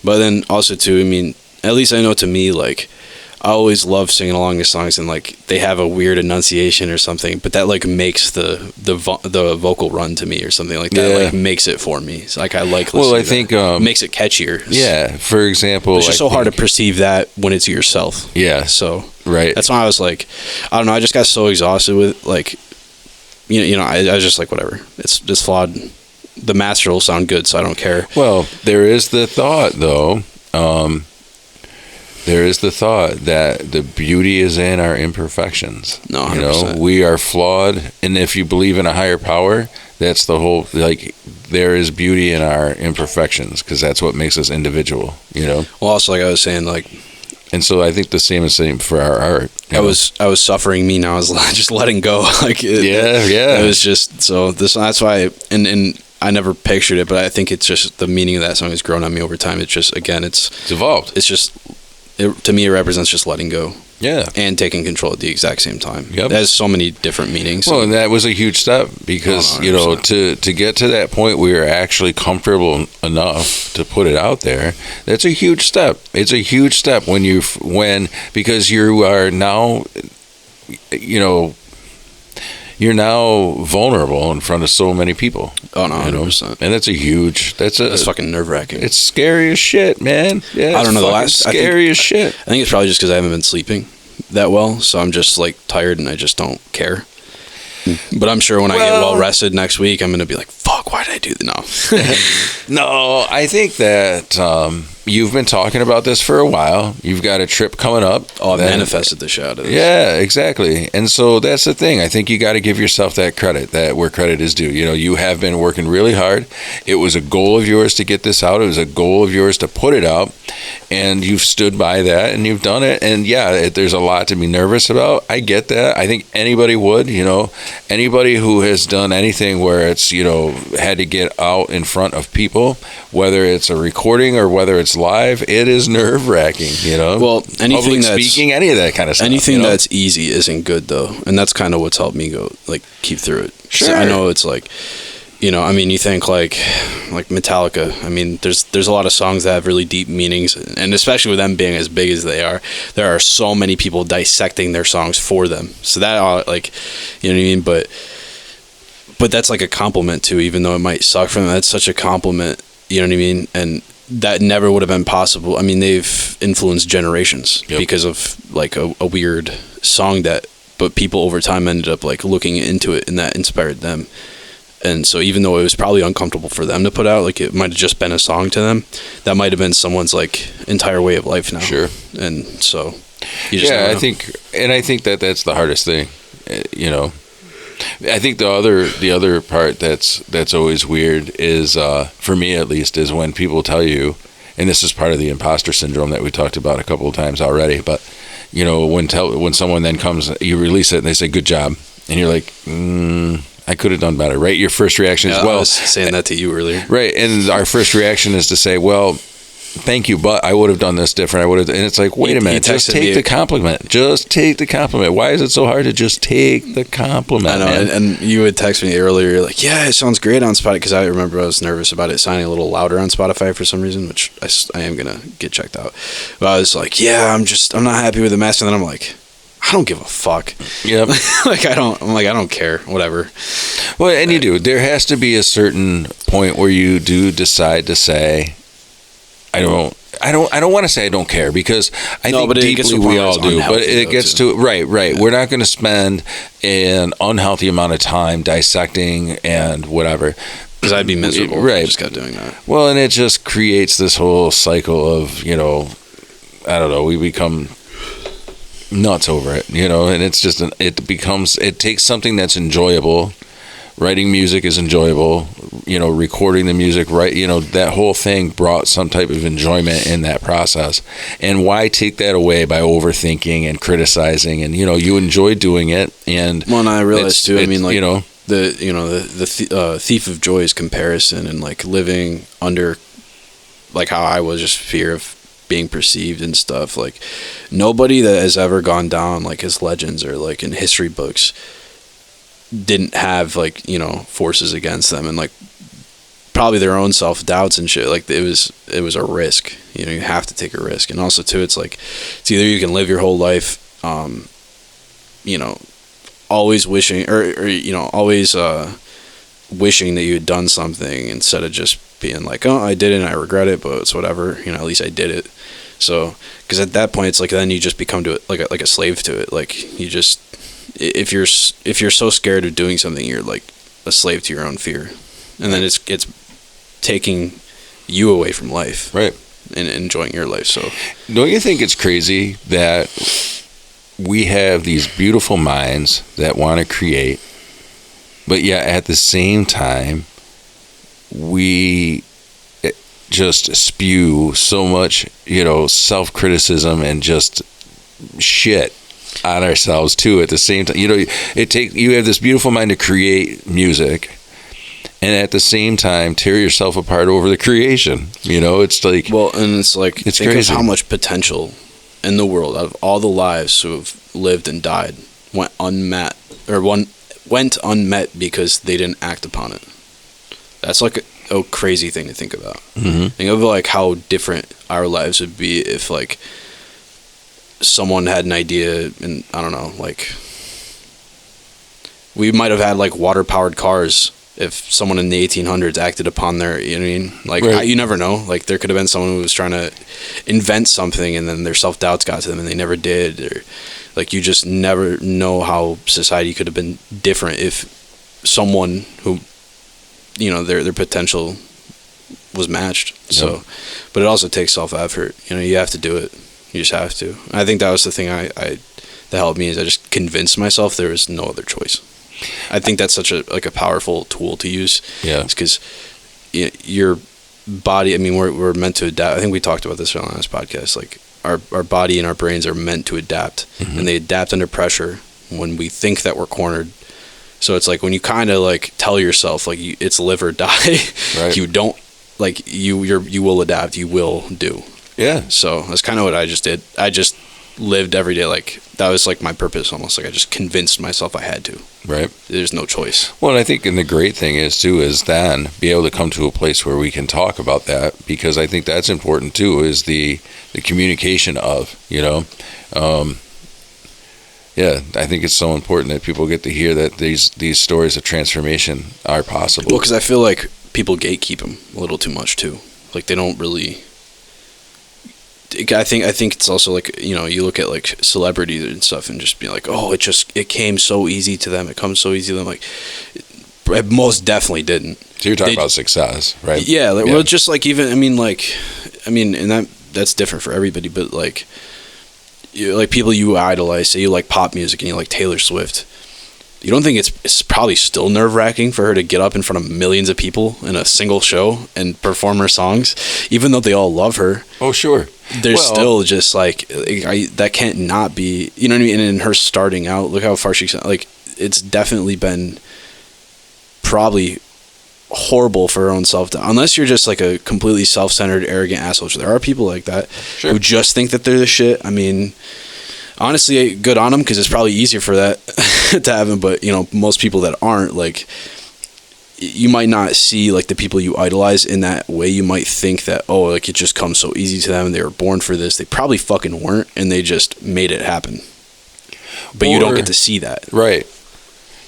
But then also too, I mean, at least I know, to me, like, I always love singing along to songs, and like they have a weird enunciation or something, but that like makes the vocal run to me or something like that. Like makes it for me. It's like I like listening. Well, I think makes it catchier. Yeah. For example, it's just so hard to perceive that when it's yourself. Yeah. So right. That's why I was like, I don't know. I just got so exhausted with like, I was just like, whatever. It's just flawed. The master will sound good, so I don't care. Well, there is the thought though. There is the thought that the beauty is in our imperfections. No, 100%. We are flawed, and if you believe in a higher power, that's the whole, like, there is beauty in our imperfections, because that's what makes us individual, Well, also, like I was saying, like, and so I think the same for our art. I was suffering me now. I was just letting go. Like, it was just, so that's why, and I never pictured it, but I think it's just the meaning of that song has grown on me over time. It's just, again, it's evolved. It's just, to me, it represents just letting go. Yeah. And taking control at the exact same time. Yep. It has so many different meanings. Well, and that was a huge step because, to get to that point where you're actually comfortable enough to put it out there, that's a huge step. It's a huge step because you are now, you're now vulnerable in front of so many people. Oh, no, 100%. And that's fucking nerve-wracking. It's scary as shit, man. Yeah, I don't know. Scary as shit. I think it's probably just because I haven't been sleeping that well, so I'm just like tired and I just don't care. But I'm sure when I get well rested next week, I'm going to be like, fuck, why did I do that? No, I think that you've been talking about this for a while. You've got a trip coming up. Oh, I've manifested the shit out of this. Yeah, exactly. And so that's the thing. I think you got to give yourself that credit, that where credit is due. You have been working really hard. It was a goal of yours to get this out. It was a goal of yours to put it out. And you've stood by that and you've done it. And yeah, there's a lot to be nervous about. I get that. I think anybody would, anybody who has done anything where it's, had to get out in front of people, whether it's a recording or whether it's live, it is nerve-wracking, Well, anything public speaking, any of that kind of stuff. Anything that's easy isn't good, though. And that's kind of what's helped me go, like, keep through it. Sure. So I know it's like, you think like Metallica. I mean, there's a lot of songs that have really deep meanings, and especially with them being as big as they are, there are so many people dissecting their songs for them. So that, like, you know what I mean? But that's like a compliment too, even though it might suck for them. That's such a compliment, you know what I mean? And that never would have been possible. I mean, they've influenced generations because of like a weird song but people over time ended up like looking into it, and that inspired them. And so even though it was probably uncomfortable for them to put out, like it might have just been a song to them, that might have been someone's like entire way of life now. Sure. And so I think that's the hardest thing, I think the other part that's always weird is, for me at least, is when people tell you, and this is part of the imposter syndrome that we talked about a couple of times already, but when someone then comes, you release it and they say good job, and you're like, I could have done better, right? Your first reaction is, well, I was saying that to you earlier, right? And our first reaction is to say, well, thank you, but I would have done this different. I would have, and it's like, wait a minute, just take the compliment. Just take the compliment. Why is it so hard to just take the compliment? I know, man? and you would text me earlier, you're like, yeah, it sounds great on Spotify, because I remember I was nervous about it sounding a little louder on Spotify for some reason, which I am gonna get checked out. But I was like, yeah, I'm not happy with the master, and then I'm like, I don't give a fuck. Yep. I don't care, whatever. Well, and you do. There has to be a certain point where you do decide to say, I don't want to say I don't care, because I think deeply we all do, but it gets to right. Yeah. We're not going to spend an unhealthy amount of time dissecting and whatever, because I'd be miserable. Right. Just got doing that. Well, and it just creates this whole cycle of, I don't know, we become nuts over it, and it's just it takes something that's enjoyable. Writing music is enjoyable, recording the music, right? That whole thing brought some type of enjoyment in that process. And why take that away by overthinking and criticizing? And, you enjoy doing it. And well, and I realized too, the thief of joy is comparison, and like living under like how I was, just fear of being perceived and stuff. Like nobody that has ever gone down like as legends or like in history books didn't have like forces against them, and like probably their own self-doubts and shit. Like it was a risk. You have to take a risk. And also too, it's like it's either you can live your whole life always wishing always wishing that you had done something, instead of just being like, oh, I did it and I regret it, but it's whatever, at least I did it. So because at that point it's like then you just become to it like a slave to it. Like you just, if you're so scared of doing something, you're like a slave to your own fear, and then it's taking you away from life, right, and enjoying your life. So don't you think it's crazy that we have these beautiful minds that want to create, but yet at the same time we just spew so much self-criticism and just shit on ourselves too at the same time? You have this beautiful mind to create music, and at the same time tear yourself apart over the creation. It's like, well, and it's like, it's think crazy of how much potential in the world out of all the lives who have lived and died went unmet because they didn't act upon it. That's like a crazy thing to think about. Mm-hmm. Think of like how different our lives would be if like someone had an idea, and I don't know, like we might have had like water powered cars if someone in the 1800s acted upon their, like right. you never know, like there could have been someone who was trying to invent something and then their self-doubts got to them and they never did, or like you just never know how society could have been different if someone who their potential was matched. Yep. So but it also takes self-effort. You have to do it. You just have to. I think that was the thing that helped me, is I just convinced myself there was no other choice. I think that's such a powerful tool to use. Yeah. It's because your body, we're meant to adapt. I think we talked about this on the last podcast. Like our body and our brains are meant to adapt, mm-hmm. and they adapt under pressure when we think that we're cornered. So it's like when you kind of like tell yourself like it's live or die, right. You don't like you will adapt. You will do. Yeah. So that's kind of what I just did. I just lived every day like that was like my purpose almost. Like I just convinced myself I had to. Right. There's no choice. Well, and I think, and the great thing is then be able to come to a place where we can talk about that, because I think that's important too, is the communication of, yeah, I think it's so important that people get to hear that these stories of transformation are possible. Well, because I feel like people gatekeep them a little too much too. Like they don't really. I think it's also like you look at like celebrities and stuff and just be like, oh, it came so easy to them. It comes so easy to them. Like it most definitely didn't. So you're talking about success, right? Yeah. Like, yeah. Well, just like even and that's different for everybody, but like. Like people you idolize, say you like pop music and you like Taylor Swift, you don't think it's probably still nerve-wracking for her to get up in front of millions of people in a single show and perform her songs, even though they all love her? Oh, sure. There's still just like that can't not be, you know what I mean? And in her starting out, look how far she's like. it's definitely been probably horrible for our own self-doubt, unless you're just like a completely self-centered, arrogant asshole. So there are people like that who just think that they're the shit. I mean, honestly, good on them, because it's probably easier for that to happen. But you know, most people that aren't, like, you might not see like the people you idolize in that way. You might think that, oh, like it just comes so easy to them and they were born for this. They probably fucking weren't, and they just made it happen. But you don't get to see that, right?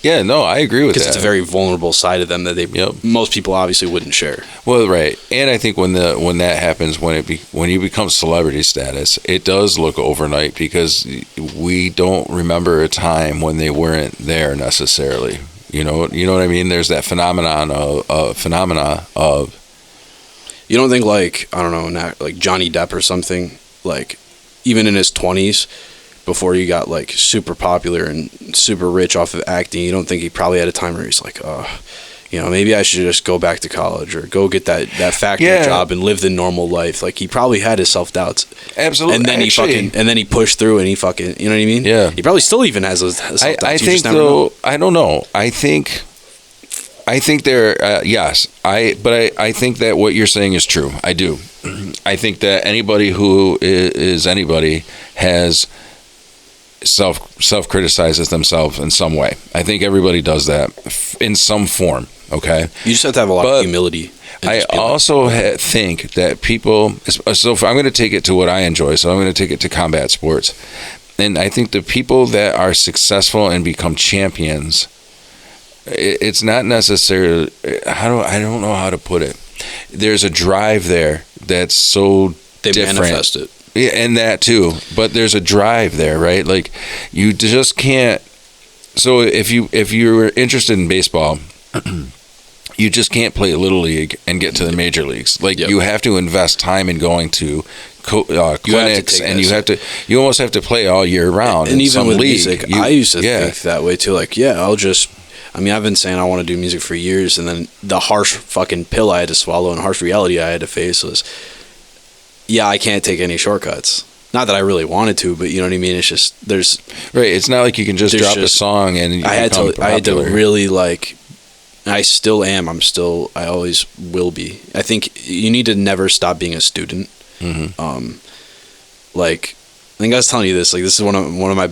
Yeah, no, I agree with that. Because it's a very vulnerable side of them that most people obviously wouldn't share. Well, right, and I think when that happens, when you become celebrity status, it does look overnight, because we don't remember a time when they weren't there necessarily. You know what I mean? There's that phenomena of. You don't think, like, I don't know, like Johnny Depp or something, like even in his 20s. Before he got like super popular and super rich off of acting, you don't think he probably had a time where he's like, you know, maybe I should just go back to college or go get that factory job and live the normal life? Like, he probably had his self-doubts. Absolutely. And then he pushed through, and he fucking, you know what I mean? Yeah. He probably still even has those self-doubts. I think, though, I don't know. I think there, yes. I think that what you're saying is true. I do. I think that anybody who is anybody has self-criticizes themselves in some way. I think everybody does that in some form, okay? You just have to have a lot of humility. I also think that people, so I'm going to take it to what I enjoy, so I'm going to take it to combat sports. And I think the people that are successful and become champions, it's not necessarily, I don't know how to put it. There's a drive there that's so different. They manifest it. Yeah, and that too. But there's a drive there, right? Like, you just can't. So if you're interested in baseball, you just can't play Little League and get to the major leagues. Like, you have to invest time in going to clinics, and you almost have to play all year round. And even with league, music, I used to think that way too. Like, I've been saying I want to do music for years, and then the harsh fucking pill I had to swallow and harsh reality I had to face was, I can't take any shortcuts. Not that I really wanted to, but you know what I mean? It's just, right, it's not like you can just drop a song and you I had to really, like, I still am. I always will be. I think you need to never stop being a student. Mm-hmm. Like, I think I was telling you this, like, this is one of my,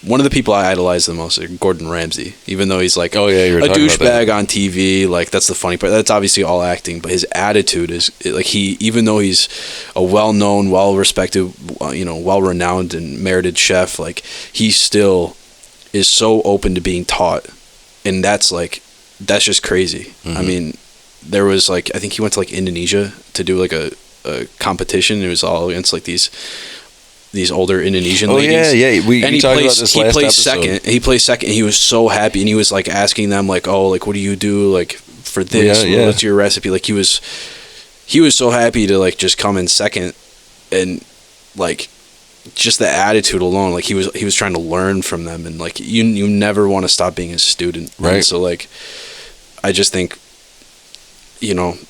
one of the people I idolize the most, Gordon Ramsay, even though he's like a douchebag on TV. Like, that's the funny part. That's obviously all acting, but his attitude is like, even though he's a well-known, well-respected, well-renowned and merited chef, like, he still is so open to being taught, and that's just crazy. Mm-hmm. I mean, there was like, I think he went to like Indonesia to do like a competition. It was all against like these older Indonesian ladies. We talked about this last episode. He placed second. And he was so happy, and he was like asking them like, "Oh, like, what do you do like for this? What's your recipe?" Like, he was so happy to like just come in second, and like, just the attitude alone, like, he was trying to learn from them, and like, you never want to stop being a student, right? And so like, I just think,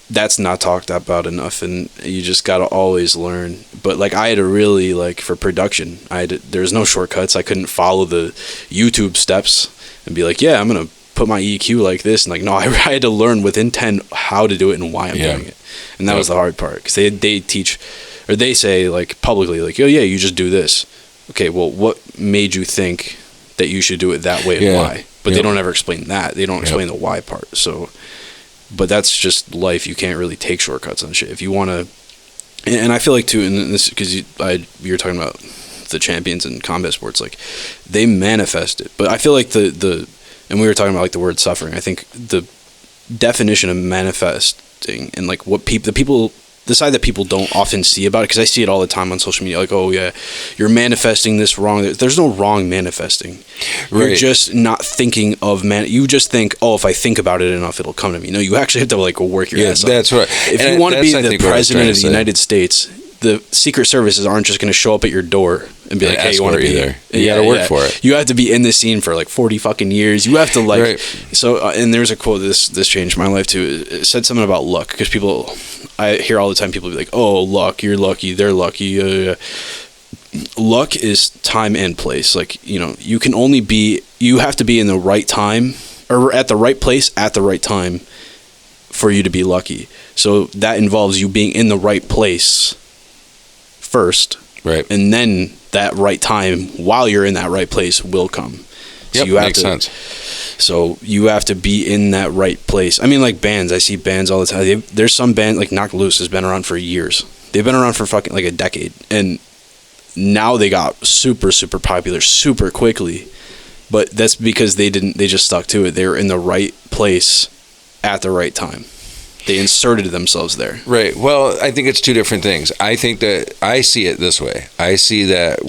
that's not talked about enough, and you just got to always learn. But like, I had to really, like, for production, there's no shortcuts. I couldn't follow the YouTube steps and be like, I'm gonna put my EQ like this, and like, no, I had to learn with intent how to do it and why I'm doing it, and that was the hard part, because they teach, or they say like publicly, like, you just do this. Okay, well, what made you think that you should do it that way, and why? But they don't ever explain that. They don't explain the why part. So, but that's just life. You can't really take shortcuts on shit. If you want to, and I feel like too, and this, because you were talking about the champions in combat sports, like, they manifest it. But I feel like and we were talking about like the word suffering. I think the definition of manifesting, and like what the side that people don't often see about it, because I see it all the time on social media, like, oh yeah, you're manifesting this wrong. There's no wrong manifesting. Right. You're just not thinking of you just think, oh, if I think about it enough, it'll come to me. No, you actually have to like go work your ass off. That's right. If you want to be the president of the United States, the Secret Services aren't just going to show up at your door and be like, hey, you want to be there? You got to work for it. You have to be in this scene for like 40 fucking years. You have to like, right. So, and there's a quote, this changed my life too. It said something about luck, because I hear all the time people be like, oh, luck, you're lucky, they're lucky. luck is time and place. Like, you know, you have to be in the right time or at the right place at the right time for you to be lucky. So that involves you being in the right place first. Right. And then that right time while you're in that right place will come. So makes sense. So you have to be in that right place. I mean, like bands, I see bands all the time. There's some band like Knocked Loose has been around for years. They've been around for fucking like a decade, and now they got super, super popular super quickly. But that's because they just stuck to it. They were in the right place at the right time. They inserted themselves there. Right. Well, I think it's two different things. I think that I see it this way. I see that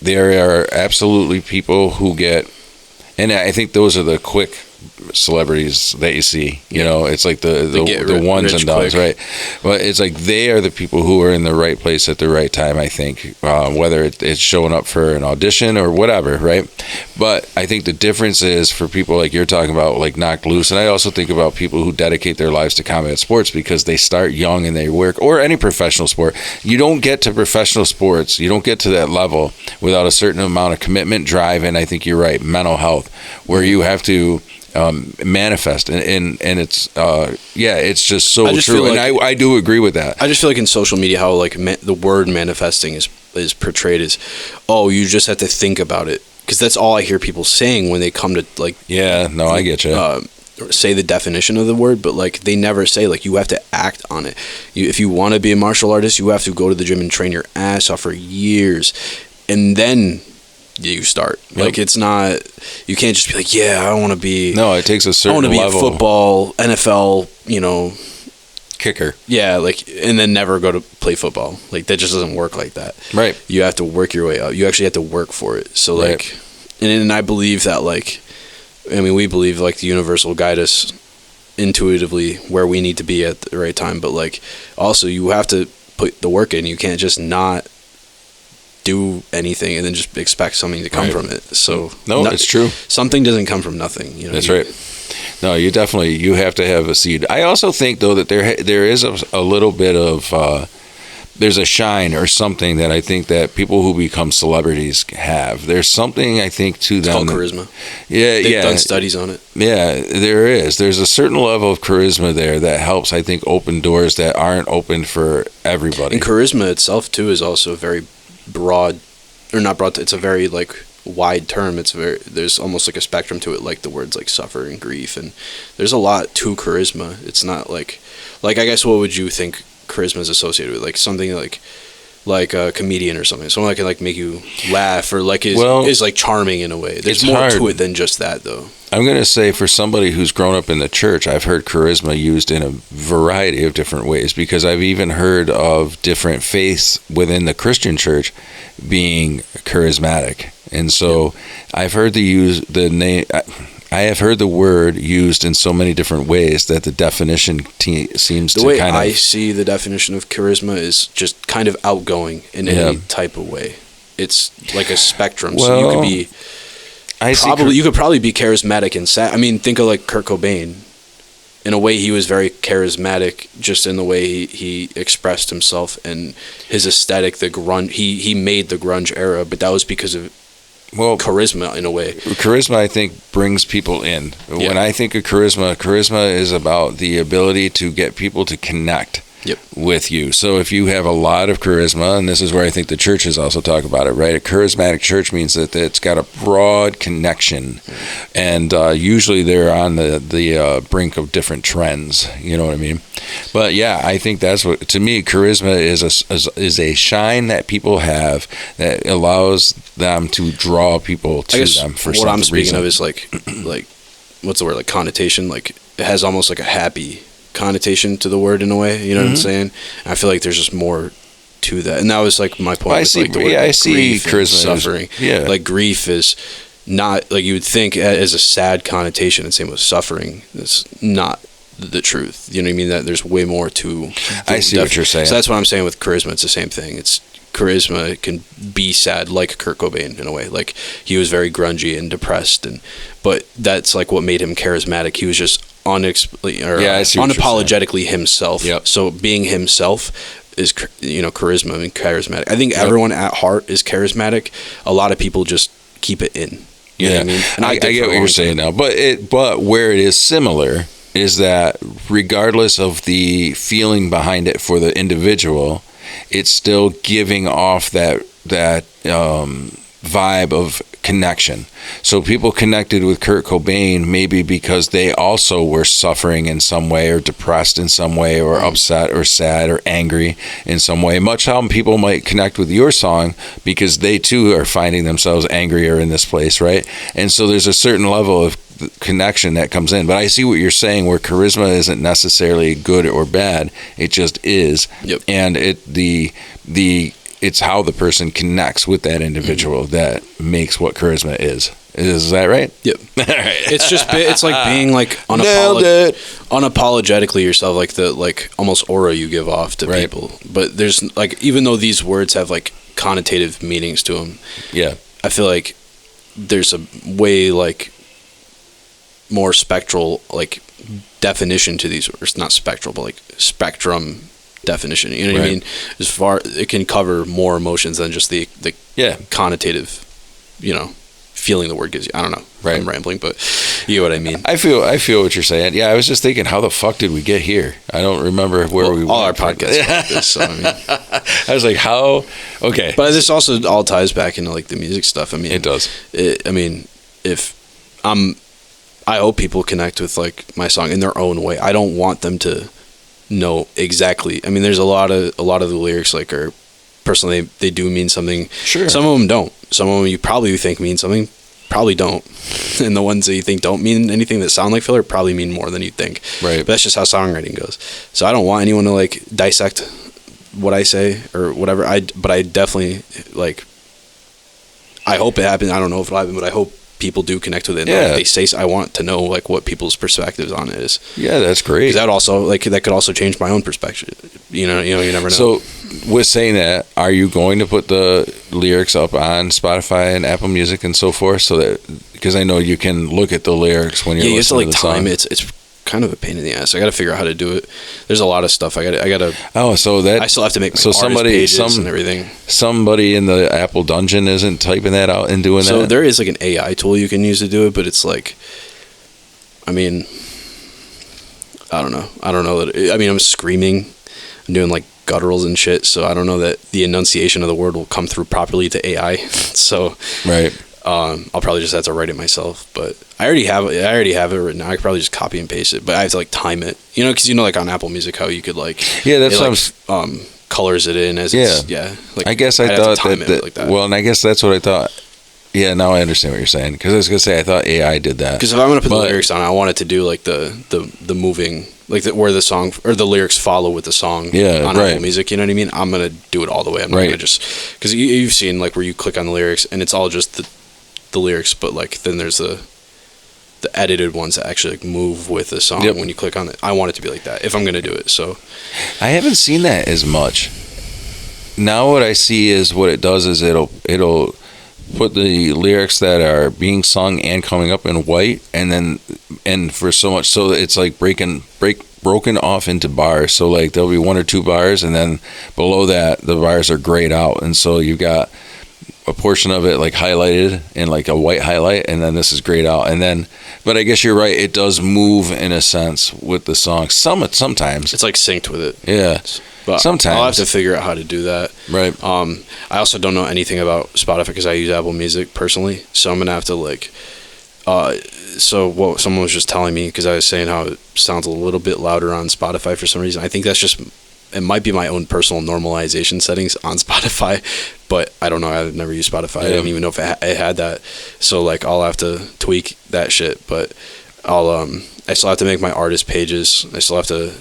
there are absolutely people who get, and I think those are the quick celebrities that you see. You know, it's like the ones and dones, right? But it's like they are the people who are in the right place at the right time, I think, whether it's showing up for an audition or whatever, right? But I think the difference is for people like you're talking about, like Knocked Loose, and I also think about people who dedicate their lives to combat sports because they start young and they work, or any professional sport. You don't get to professional sports, you don't get to that level without a certain amount of commitment, drive, and I think you're right, mental health, where you have to manifest, and it's it's just so true, like, and I do agree with that. I just feel like in social media how like the word manifesting is portrayed as, oh, you just have to think about it, because that's all I hear people saying when they come to like I get you say the definition of the word, but like they never say like you have to act on it. If you want to be a martial artist, you have to go to the gym and train your ass off for years, and then you start. Yep. Like, it's not, you can't just be like, I want to be, no, it takes a certain level. I want to be a football, NFL, you know, kicker. Yeah, like, and then never go to play football. Like, that just doesn't work like that. Right. You have to work your way up. You actually have to work for it. So, like, right. and I believe that, like, I mean, we believe, like, the universe will guide us intuitively where we need to be at the right time. But, like, also, you have to put the work in. You can't just not do anything and then just expect something to come from it. So it's true. Something doesn't come from nothing. You know, that's right. No, you have to have a seed. I also think though that there is a little bit of there's a shine or something that I think that people who become celebrities have. There's something I think to them. It's called charisma. Yeah, They've done studies on it. Yeah, there is. There's a certain level of charisma there that helps, I think, open doors that aren't open for everybody. And charisma itself too is also very broad, or not broad, it's a very like wide term. There's almost like a spectrum to it, like the words like suffer and grief, and there's a lot to charisma. It's not like I guess what would you think charisma is associated with? Like something like a comedian or something, someone that can like make you laugh or like is like charming in a way. There's more to it than just that though. I'm going to say for somebody who's grown up in the church, I've heard charisma used in a variety of different ways, because I've even heard of different faiths within the Christian church being charismatic. And so I've heard I have heard the word used in so many different ways that the definition seems to kind of... The way I see the definition of charisma is just kind of outgoing in any type of way. It's like a spectrum. Well, so you could be... you could probably be charismatic and sad. I mean, think of like Kurt Cobain. In a way, he was very charismatic, just in the way he expressed himself and his aesthetic. The grunge, he made the grunge era, but that was because of charisma in a way. Charisma, I think, brings people in. Yeah. When I think of charisma is about the ability to get people to connect with you. So if you have a lot of charisma, and this is where I think the churches also talk about it, right? A charismatic church means that it's got a broad connection, and usually they're on the brink of different trends. You know what I mean? But yeah, I think that's what, to me, charisma is a shine that people have that allows them to draw people to them for some reason. What I'm speaking of is like what's the word? Like connotation. Like it has almost like a happy connotation to the word in a way, you know what I'm saying? I feel like there's just more to that, and that was like my point. Well, I see charisma, suffering. Like grief is not like you would think as a sad connotation, and same with suffering. It's not the truth. You know what I mean? That there's way more to. I see what you're saying. So that's what I'm saying with charisma. It's the same thing. It's charisma can be sad, like Kurt Cobain in a way. Like he was very grungy and depressed, but that's like what made him charismatic. He was just unapologetically himself. Yep. So being himself is charisma. I mean, charismatic. I think everyone at heart is charismatic. A lot of people just keep it in. You know what I mean? And I get what you're saying now, but where it is similar is that regardless of the feeling behind it for the individual, it's still giving off that vibe of connection. So people connected with Kurt Cobain maybe because they also were suffering in some way, or depressed in some way, or upset or sad or angry in some way, much how people might connect with your song because they too are finding themselves angry or in this place, right? And so there's a certain level of connection that comes in. But I see what you're saying, where charisma isn't necessarily good or bad, it just is. Yep. And it's how the person connects with that individual that makes what charisma is. Is that right? Yep. It's like being like unapologetically yourself, like the almost aura you give off to people. But there's like, even though these words have like connotative meanings to them, I feel like there's a way like more spectral like definition to these words. Not spectral, but like spectrum definition. You know what I mean? As far, it can cover more emotions than just the connotative, feeling the word gives you. I don't know. I'm rambling, but you know what I mean. I feel what you're saying. Yeah, I was just thinking, how the fuck did we get here? I don't remember where we went. All our podcasts about this, so I mean, I was like, how? Okay. But this also all ties back into like the music stuff. I mean, it does. I hope people connect with like my song in their own way. I don't want them to know exactly. I mean, there's a lot of the lyrics like are personally they do mean something. Sure. Some of them don't. Some of them you probably think mean something, probably don't. And the ones that you think don't mean anything that sound like filler probably mean more than you think. Right. But that's just how songwriting goes. So I don't want anyone to like dissect what I say or whatever. But I definitely like. I hope it happens. I don't know if it'll happen, but I hope people do connect with it. Yeah. Like they say, I want to know like what people's perspectives on it is. Yeah, that's great. That also that could also change my own perspective. You never know. So, with saying that, are you going to put the lyrics up on Spotify and Apple Music and so forth? So that, because I know you can look at the lyrics when you're listening to the song. Yeah, you have to like time it. It's kind of a pain in the ass. I got to figure out how to do it. There's a lot of stuff I got to. Oh, so that I still have to make my artist pages and everything. Somebody in the Apple Dungeon isn't typing that out and doing that. So there is like an AI tool you can use to do it, but it's like, I mean, I don't know that. I mean, I'm screaming, I'm doing like gutturals and shit, so I don't know that the enunciation of the word will come through properly to AI. So right. I'll probably just have to write it myself, but I already have it written. I could probably just copy and paste it, but I have to like time it, because like on Apple Music how you could like that's colors it in as like I guess I thought that like that. Well, and I guess that's what I thought. Yeah, now I understand what you're saying, because I was gonna say I thought AI did that. Because if I'm gonna put the lyrics on, I want it to do like the moving, like where the song or the lyrics follow with the song. On Apple Music, you know what I mean? I'm gonna do it all the way. I'm not gonna just, because you've seen like where you click on the lyrics and it's all just the lyrics, but like then there's the edited ones that actually like move with the song when you click on it. I want it to be like that if I'm gonna do it. So I haven't seen that as much. Now what I see is what it does is it'll put the lyrics that are being sung and coming up in white, and for so much so that it's like broken off into bars. So like there'll be one or two bars, and then below that the bars are grayed out, and so you've got a portion of it like highlighted in like a white highlight, and then this is grayed out, and then. But I guess you're right. It does move in a sense with the song. Sometimes it's like synced with it. Yeah. But sometimes I'll have to figure out how to do that. Right. I also don't know anything about Spotify because I use Apple Music personally, so I'm gonna have to like. So what someone was just telling me, because I was saying how it sounds a little bit louder on Spotify for some reason. I think that's just. It might be my own personal normalization settings on Spotify, but I don't know. I've never used Spotify. I didn't even know if it had that. So like, I'll have to tweak that shit. But I still have to make my artist pages. I still have to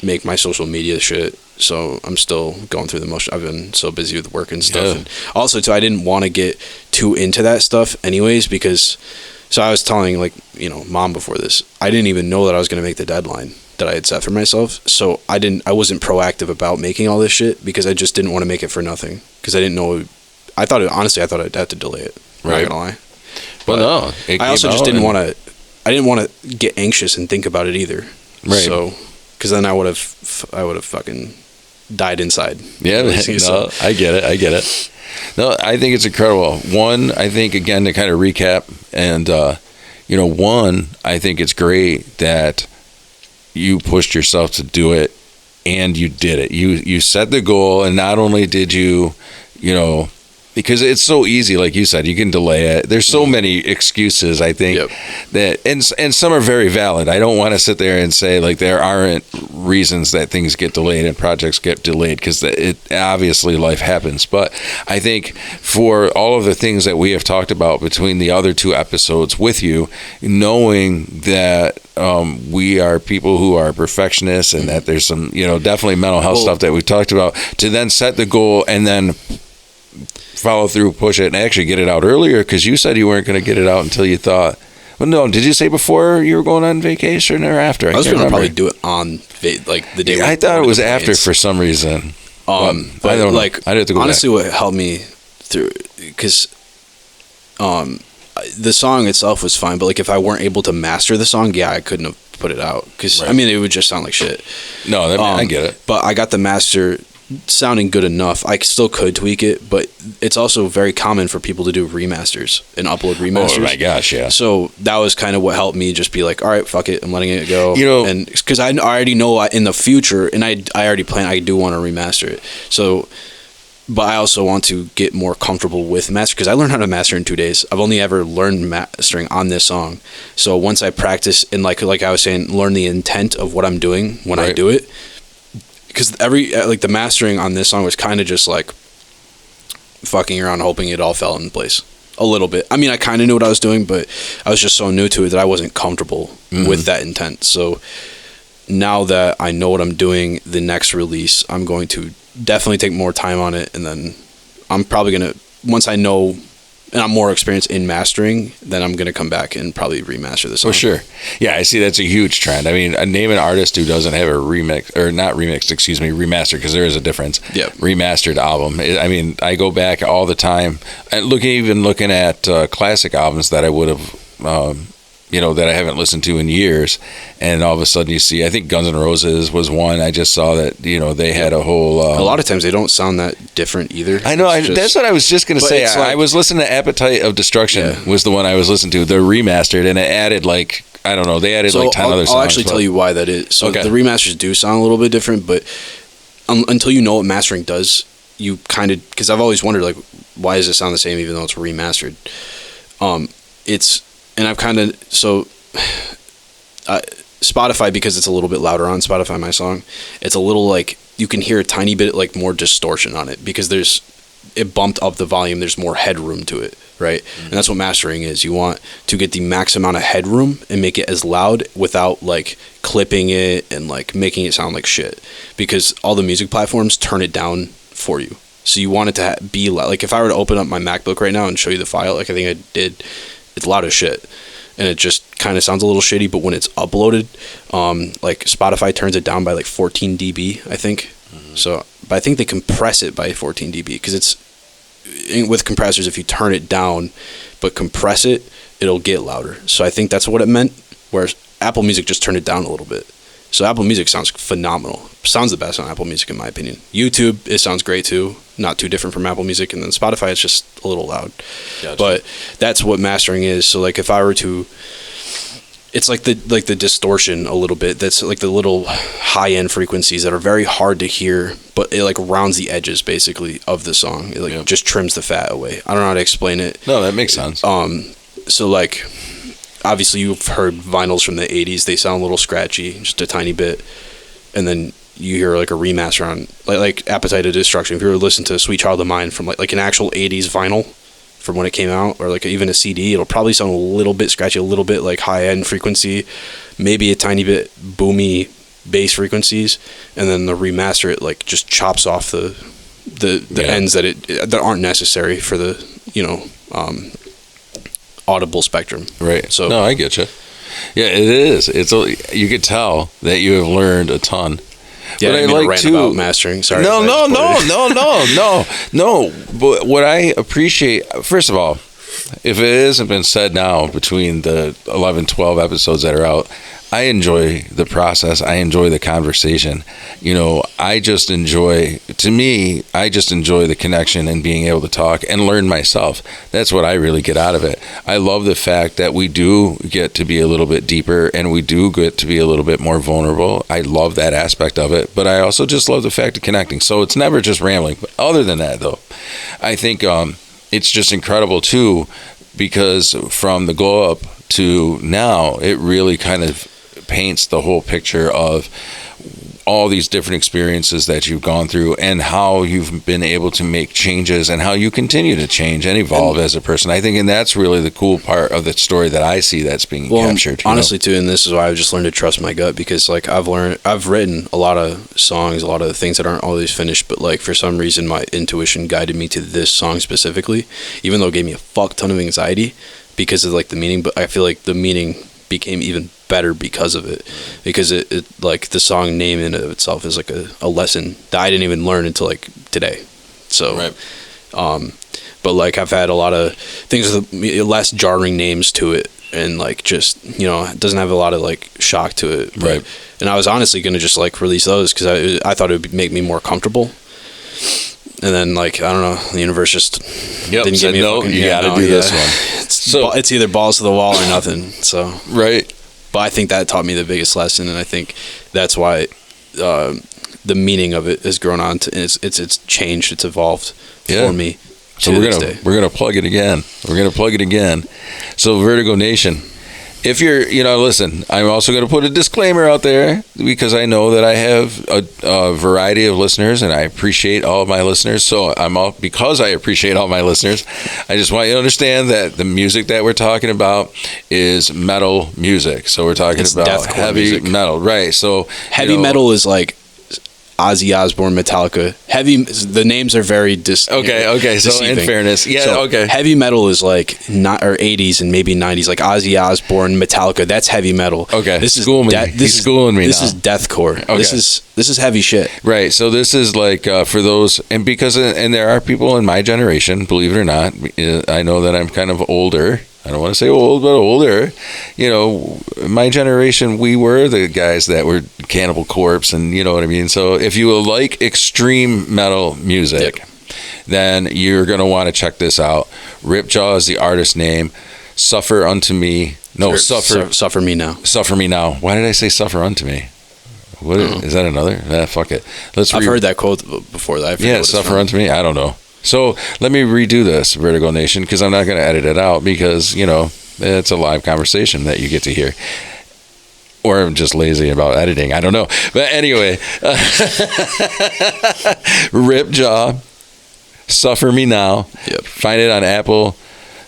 make my social media shit. So I'm still going through the motion. I've been so busy with work and stuff. Yeah. And also, too, I didn't want to get too into that stuff, anyways, because. So I was telling like Mom before this. I didn't even know that I was going to make the deadline that I had set for myself, so I wasn't proactive about making all this shit because I just didn't want to make it for nothing, because I didn't know. Honestly I thought I'd have to delay it. Right. Not gonna lie. But no, I also just didn't want to. I didn't want to get anxious and think about it either. Right. So, because then I would have fucking died inside. Yeah, no, I get it. No, I think it's incredible. One, I think, again, to kind of recap, and, one, I think it's great that you pushed yourself to do it, and you did it. You set the goal, and not only did you, because it's so easy, like you said, you can delay it. There's so many excuses, I think, that, and some are very valid. I don't want to sit there and say, like, there aren't reasons that things get delayed and projects get delayed, because it obviously life happens. But I think for all of the things that we have talked about between the other 2 episodes with you, knowing that we are people who are perfectionists, and that there's some, definitely mental health stuff that we've talked about, to then set the goal and then follow through, push it, and actually get it out earlier, because you said you weren't going to get it out until you thought. Well, no, did you say before you were going on vacation or after? I was going to probably do it on the day. I thought it was after for some reason. But I don't know. Like, I'd have to go honestly, back. what helped me through, because the song itself was fine, but like if I weren't able to master the song, I couldn't have put it out, because Right. I mean it would just sound like shit. No, I get it. But I got the master sounding good enough. I still could tweak it, but it's also very common for people to do remasters and upload remasters. Oh my gosh, yeah. So that was kind of what helped me just be like, all right, fuck it, I'm letting it go. And because I already know in the future, and I already plan, I do want to remaster it. So, but I also want to get more comfortable with master, because I learned how to master in 2 days. I've only ever learned mastering on this song. So once I practice and like I was saying, learn the intent of what I'm doing when I do it. Because the mastering on this song was kind of just like fucking around, hoping it all fell in place a little bit. I mean, I kind of knew what I was doing, but I was just so new to it that I wasn't comfortable with that intent. So now that I know what I'm doing, the next release, I'm going to definitely take more time on it. And then I'm probably going to, once I know and I'm more experienced in mastering, then I'm going to come back and probably remaster the song. For sure. Yeah, I see that's a huge trend. I mean, name an artist who doesn't have a remastered, because there is a difference. Yep. Remastered album. I mean, I go back all the time, and looking at classic albums that I would have, that I haven't listened to in years, and all of a sudden you see, I think Guns N' Roses was one. I just saw that, they had a whole... a lot of times they don't sound that different either. I know, that's what I was just going to say. I was listening to Appetite of Destruction was the one I was listening to, the remastered, and it added I don't know, they added 10 other songs. I'll actually tell you why that is. So the remasters do sound a little bit different, but until you know what mastering does, you kind of... Because I've always wondered, like, why does it sound the same even though it's remastered? And I've kind of... So... Spotify, because it's a little bit louder on Spotify, my song, it's a little like... You can hear a tiny bit like more distortion on it, because it bumped up the volume. There's more headroom to it, right? Mm-hmm. And that's what mastering is. You want to get the max amount of headroom and make it as loud without like clipping it and like making it sound like shit, because all the music platforms turn it down for you. So you want it to be loud. Like if I were to open up my MacBook right now and show you the file, like I think I did, it's loud as shit. And it just kind of sounds a little shitty, but when it's uploaded, like Spotify turns it down by like 14 dB, I think. Mm-hmm. So, but I think they compress it by 14 dB, because it's with compressors, if you turn it down but compress it, it'll get louder. So I think that's what it meant. Whereas Apple Music just turned it down a little bit. So Apple Music sounds phenomenal. Sounds the best on Apple Music in my opinion. YouTube, it sounds great too. Not too different from Apple Music. And then Spotify, it's just a little loud. Gotcha. But that's what mastering is. So like if I were to... It's like the distortion a little bit. That's like the little high-end frequencies that are very hard to hear, but it like rounds the edges basically of the song. It like just trims the fat away. I don't know how to explain it. No, that makes sense. So like... Obviously, you've heard vinyls from the 80s. They sound a little scratchy, just a tiny bit. And then you hear like a remaster on, like Appetite of Destruction. If you were to listen to Sweet Child of Mine from like an actual 80s vinyl from when it came out, or like even a CD, it'll probably sound a little bit scratchy, a little bit like high-end frequency, maybe a tiny bit boomy bass frequencies. And then the remaster, it like just chops off the ends that aren't necessary for the, audible spectrum. Right. So no, I get you. Yeah, it is. You could tell that you have learned a ton. Yeah, but I like rant about mastering. Sorry. No. But what I appreciate, first of all, if it hasn't been said now between the 11, 12 episodes that are out, I enjoy the process. I enjoy the conversation. I just enjoy the connection and being able to talk and learn myself. That's what I really get out of it. I love the fact that we do get to be a little bit deeper and we do get to be a little bit more vulnerable. I love that aspect of it, but I also just love the fact of connecting. So it's never just rambling. But other than that, though, I think it's just incredible too, because from the glow up to now, it really kind of paints the whole picture of all these different experiences that you've gone through and how you've been able to make changes and how you continue to change and evolve as a person. I think, and that's really the cool part of the story that I see that's being captured. Honestly, too, and this is why I've just learned to trust my gut, because like I've written a lot of songs, a lot of things that aren't always finished, but like for some reason my intuition guided me to this song specifically, even though it gave me a fuck ton of anxiety because of like the meaning, but I feel like the meaning became even better because of it, because it like the song name in and of itself is like a lesson that I didn't even learn until like today. So right. But like I've had a lot of things with less jarring names to it, and like just it doesn't have a lot of like shock to it, but, right. And I was honestly gonna just like release those because I thought it would make me more comfortable. And then, like, I don't know, the universe just didn't give me a fucking... you gotta do this one. It's either balls to the wall or nothing, so... Right. But I think that taught me the biggest lesson, and I think that's why the meaning of it has grown on to... It's changed, it's evolved for me. So we're gonna plug it again. So Vertigo Nation, if you're, listen, I'm also going to put a disclaimer out there because I know that I have a variety of listeners and I appreciate all of my listeners. So because I appreciate all my listeners, I just want you to understand that the music that we're talking about is metal music. So we're talking about heavy music. Metal, right? So heavy metal is like Ozzy Osbourne, Metallica. The names are very okay. So in fairness, okay. Heavy metal is like not or 80s and maybe 90s, like Ozzy Osbourne, Metallica. That's heavy metal. Okay, this is schooling me. He's schooling me. This is deathcore. Okay. This is heavy shit. Right. So this is like for those, and because there are people in my generation, believe it or not. I know that I'm kind of older. I don't want to say old, but older. My generation, we were the guys that were Cannibal Corpse, and you know what I mean? So if you like extreme metal music, then you're going to want to check this out. Ripjaw is the artist name. Suffer Unto Me. No, Suffer Me Now. Suffer Me Now. Why did I say Suffer Unto Me? What is that another? Fuck it. I've heard that quote before. Suffer Unto Me. I don't know. So let me redo this, Vertigo Nation, because I'm not going to edit it out because, it's a live conversation that you get to hear. Or I'm just lazy about editing. I don't know. But anyway, Ripjaw, Suffer Me Now. Yep. Find it on Apple.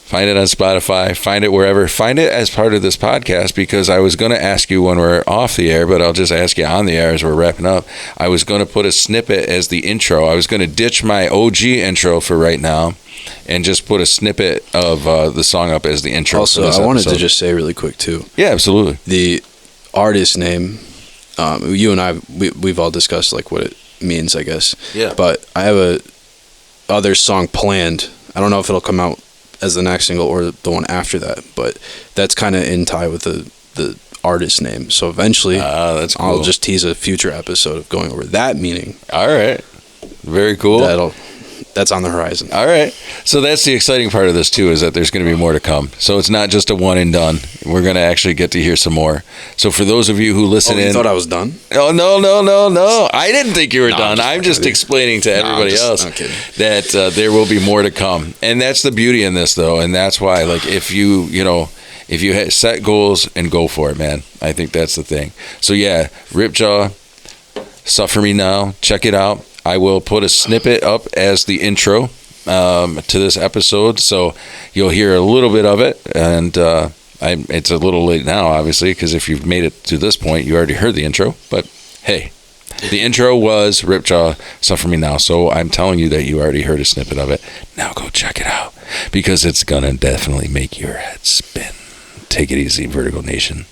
Find it on Spotify. Find it wherever. Find it as part of this podcast, because I was going to ask you when we're off the air, but I'll just ask you on the air as we're wrapping up. I was going to put a snippet as the intro. I was going to ditch my OG intro for right now and just put a snippet of the song up as the intro. Also, I wanted to just say really quick, too. Yeah, absolutely. The artist name, you and I, we've all discussed like what it means, I guess. Yeah. But I have a other song planned. I don't know if it'll come out as the next single or the one after that, but that's kind of in tie with the artist name. So eventually that's cool. I'll just tease a future episode of going over that meaning. All right. Very cool. That's on the horizon. All right. So that's the exciting part of this too, is that there's going to be more to come. So it's not just a one and done. We're going to actually get to hear some more. So for those of you who listen in... You thought I was done? Oh, no. I didn't think you were done. I'm just explaining to everybody else that there will be more to come. And that's the beauty in this, though. And that's why, like, if you set goals and go for it, man, I think that's the thing. So yeah, Ripjaw, Suffer Me Now. Check it out. I will put a snippet up as the intro to this episode, so you'll hear a little bit of it. And it's a little late now, obviously, because if you've made it to this point, you already heard the intro. But hey, the intro was Ripjaw, Suffer Me Now. So I'm telling you that you already heard a snippet of it. Now go check it out, because it's gonna definitely make your head spin. Take it easy, Vertigo Nation.